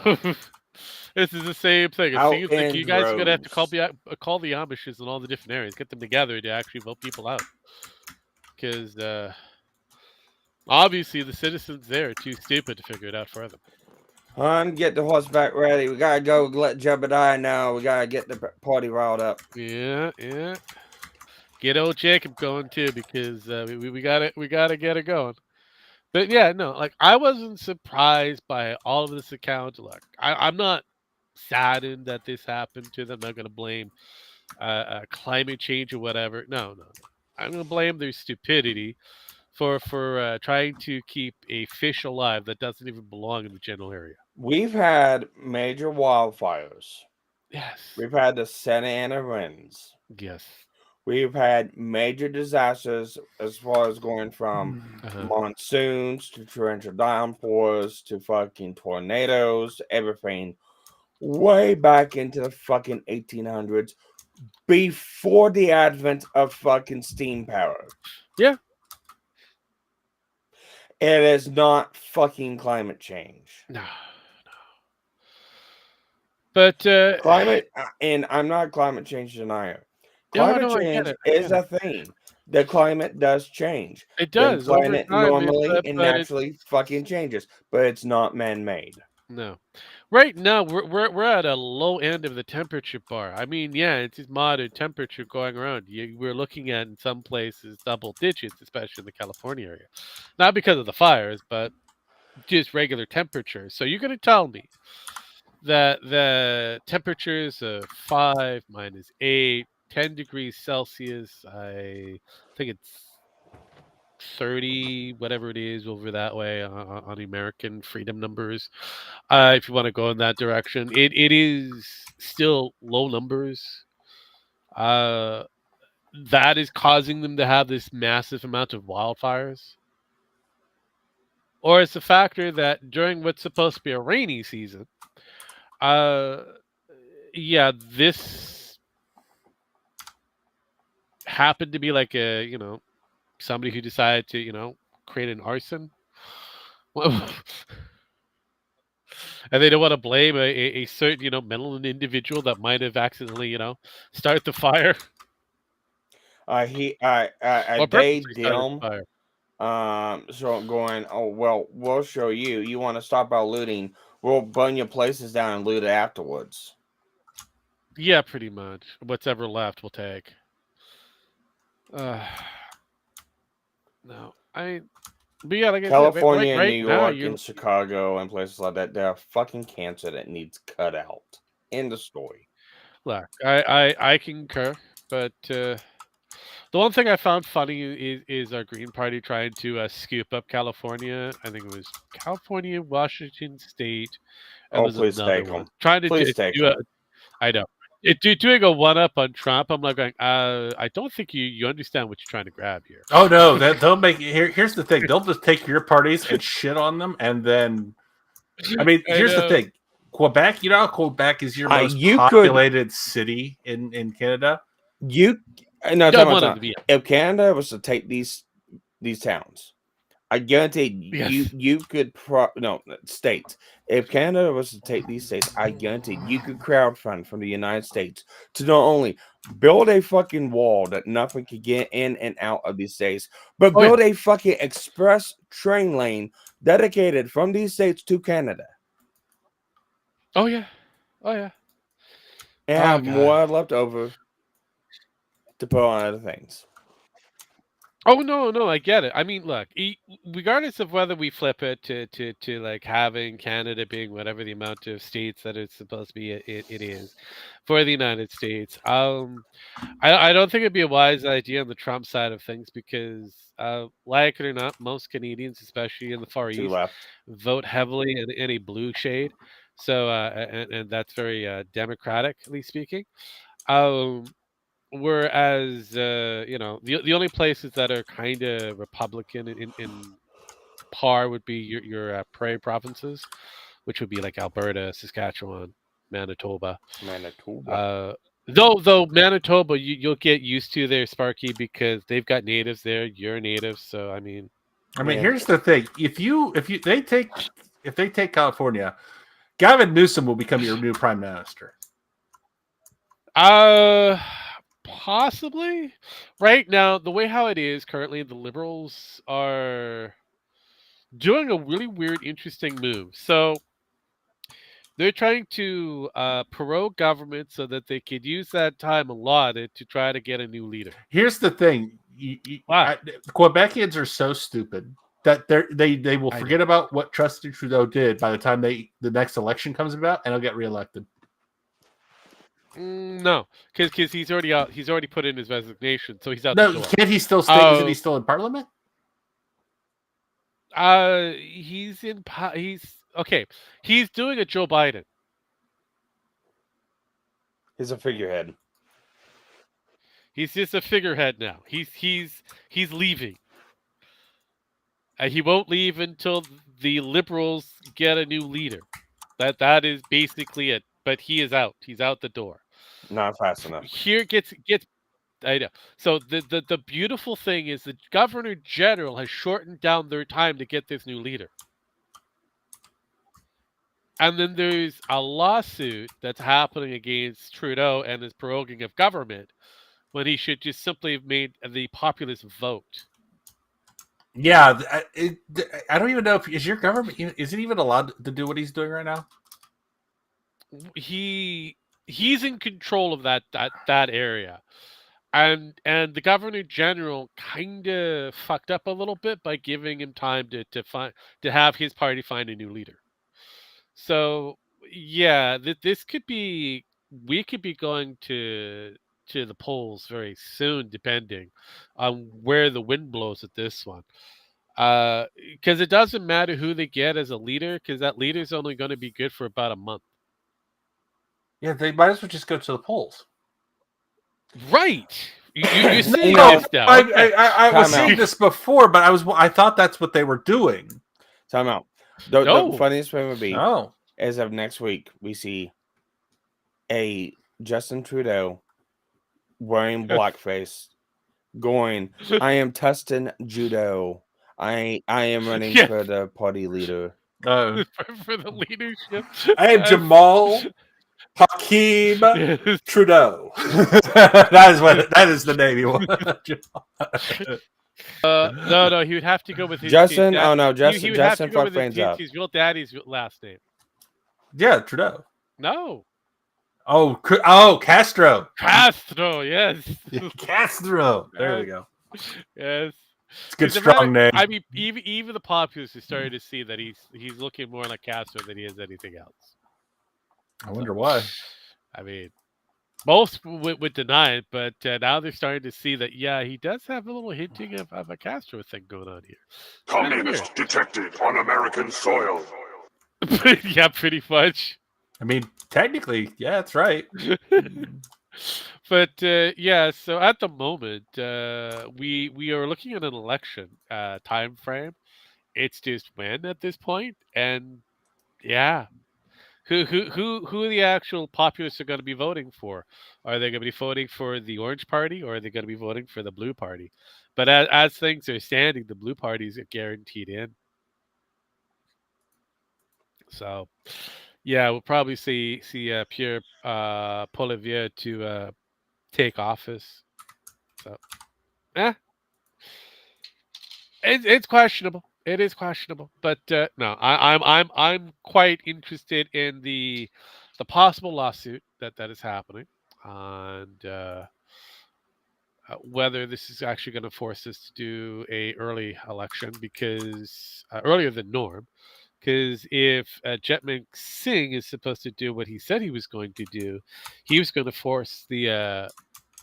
this is the same thing. It seems like you guys are going to have to call the Amishes in all the different areas, get them together to actually vote people out. Because obviously, the citizens there are too stupid to figure it out for them. Hon, get the horseback ready. We gotta go let Jebediah know. We gotta get the party riled up. Yeah. Get old Jacob going too, because we gotta get it going. But yeah, no, like I wasn't surprised by all of this account. Look, I'm not saddened that this happened to them. I'm not gonna blame climate change or whatever. No. I'm gonna blame their stupidity. for trying to keep a fish alive that doesn't even belong in the general area. We've had major wildfires. Yes. We've had the Santa Ana winds. Yes. We've had major disasters as far as going from monsoons to torrential downpours to fucking tornadoes, everything way back into the fucking 1800s before the advent of fucking steam power. Yeah. It is not fucking climate change. No. But climate, and I'm not a climate change denier. Climate change is a thing. The climate does change. It does. The climate normally and naturally fucking changes, but it's not man-made. No. Right now, we're at a low end of the temperature bar. I mean, yeah, it's just moderate temperature going around. We're looking at, in some places, double digits, especially in the California area. Not because of the fires, but just regular temperatures. So you're going to tell me that the temperatures of 5, -8, 10 degrees Celsius, I think it's 30, whatever it is, over that way on American freedom numbers. If you want to go in that direction, it is still low numbers. That is causing them to have this massive amount of wildfires. Or it's a factor that during what's supposed to be a rainy season, this happened to be like somebody who decided to, create an arson. And they don't want to blame a certain, mental individual that might have accidentally, started the fire. They deal. So going, oh, well, we'll show you. You want to stop our looting, we'll burn your places down and loot it afterwards. Yeah, pretty much. What's ever left, we'll take. No, but yeah, like California, I said, New York, and Chicago, and places like that, they're fucking cancer that needs cut out. End of story. Look, I concur, but the one thing I found funny is our Green Party trying to scoop up California. I think it was California, Washington State, and there's please another take one. them. Trying to please take them. I know. Doing a one-up on Trump, I'm like going, I don't think you understand what you're trying to grab here. Oh no, they'll make here's the thing. They'll just take your parties and shit on them, and then here's the thing. Quebec, you know how Quebec is your most populated city in Canada? If Canada was to take these towns, I guarantee you could states. If Canada was to take these states, I guarantee you could crowdfund from the United States to not only build a fucking wall that nothing could get in and out of these states, but build a fucking express train lane dedicated from these states to Canada. Oh yeah. And have more left over to put on other things. Oh no, I get it. I mean, look, regardless of whether we flip it to like having Canada being whatever the amount of states that it's supposed to be, it is for the United States. I don't think it'd be a wise idea on the Trump side of things because, like it or not, most Canadians, especially in the Far East, vote heavily in a blue shade. So, and that's very democratically speaking. Whereas, the only places that are kind of Republican in par would be your prairie provinces, which would be like Alberta, Saskatchewan, Manitoba. Though Manitoba, you'll get used to their Sparky because they've got natives there. You're a native, so here's the thing: if they take California, Gavin Newsom will become your new prime minister. Possibly. Right now, the way how it is currently, the Liberals are doing a really weird, interesting move. So they're trying to prorogue government so that they could use that time allotted to try to get a new leader. Here's the thing: Quebecians are so stupid that they will forget about what Justin Trudeau did by the time the next election comes about, and he'll get reelected. No, because he's already out. He's already put in his resignation, so he's out. No, the door. can't he still stay? Isn't he still in Parliament? He's okay. He's doing a Joe Biden. He's a figurehead. He's just a figurehead now. He's leaving. He won't leave until the liberals get a new leader. That is basically it. But he is out. He's out the door. Not fast enough. Here gets. I know. So the beautiful thing is the Governor General has shortened down their time to get this new leader. And then there's a lawsuit that's happening against Trudeau and his proroguing of government when he should just simply have made the populace vote. Yeah, I don't even know if is your government is it even allowed to do what he's doing right now. He's in control of that area, and the Governor General kind of fucked up a little bit by giving him time to have his party find a new leader. So yeah, this could be we could be going to the polls very soon, depending on where the wind blows at this one. Because it doesn't matter who they get as a leader, because that leader is only going to be good for about a month. Yeah, they might as well just go to the polls. Right. You're saying this now. I was saying this before, but I thought that's what they were doing. Time out. The funniest thing would be, as of next week, we see a Justin Trudeau wearing blackface, going, "I am Tustin Judo. I am running for the party leader." For the leadership. I am Jamal Hakeem Trudeau. that is the name you want. No, he would have to go with his Justin. Justin fuck things up. His real daddy's last name. Yeah, Trudeau. No. Oh, Castro. Castro, yes. Castro. There we go. Yes. It's a good strong name. I mean, even the populace is starting to see that he's looking more like Castro than he is anything else. I wonder why. I mean, most would deny it, but now they're starting to see that, yeah, he does have a little hinting of a Castro thing going on here. Communist detected on American soil. Yeah, pretty much. I mean, technically, yeah, that's right. But yeah, so at the moment, we are looking at an election time frame. It's just when at this point, and yeah, who the actual populace are going to be voting for? Are they going to be voting for the Orange Party, or are they going to be voting for the Blue Party? But as things are standing, the Blue Parties are guaranteed in. So, yeah, we'll probably see Pierre Poilievre to take office. So, it's questionable. It is questionable, but no, I'm quite interested in the possible lawsuit that is happening, and whether this is actually going to force us to do a early election, because earlier than norm. Because if Jetman Singh is supposed to do what he said he was going to do, he was going to force the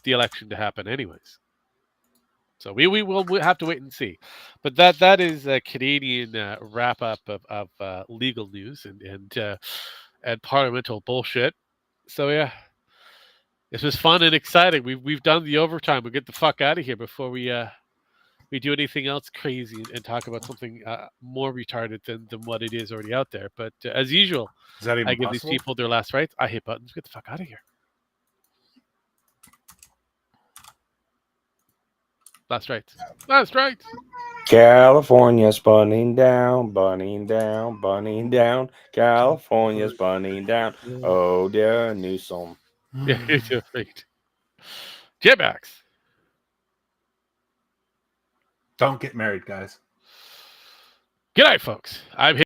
election to happen anyways. So we will have to wait and see. But that is a Canadian wrap up of legal news and parliamental bullshit. So yeah, this was fun and exciting. We've done the overtime. We'll get the fuck out of here before we do anything else crazy and talk about something more retarded than what it is already out there. But as usual, I give these people their last rights. I hit buttons. Get the fuck out of here. Last rights. Last rights. California's burning down, burning down, burning down. California's burning down. Oh, dear, new song. Yeah, it's great. Jetbacks. Don't get married, guys. Good night, folks. I'm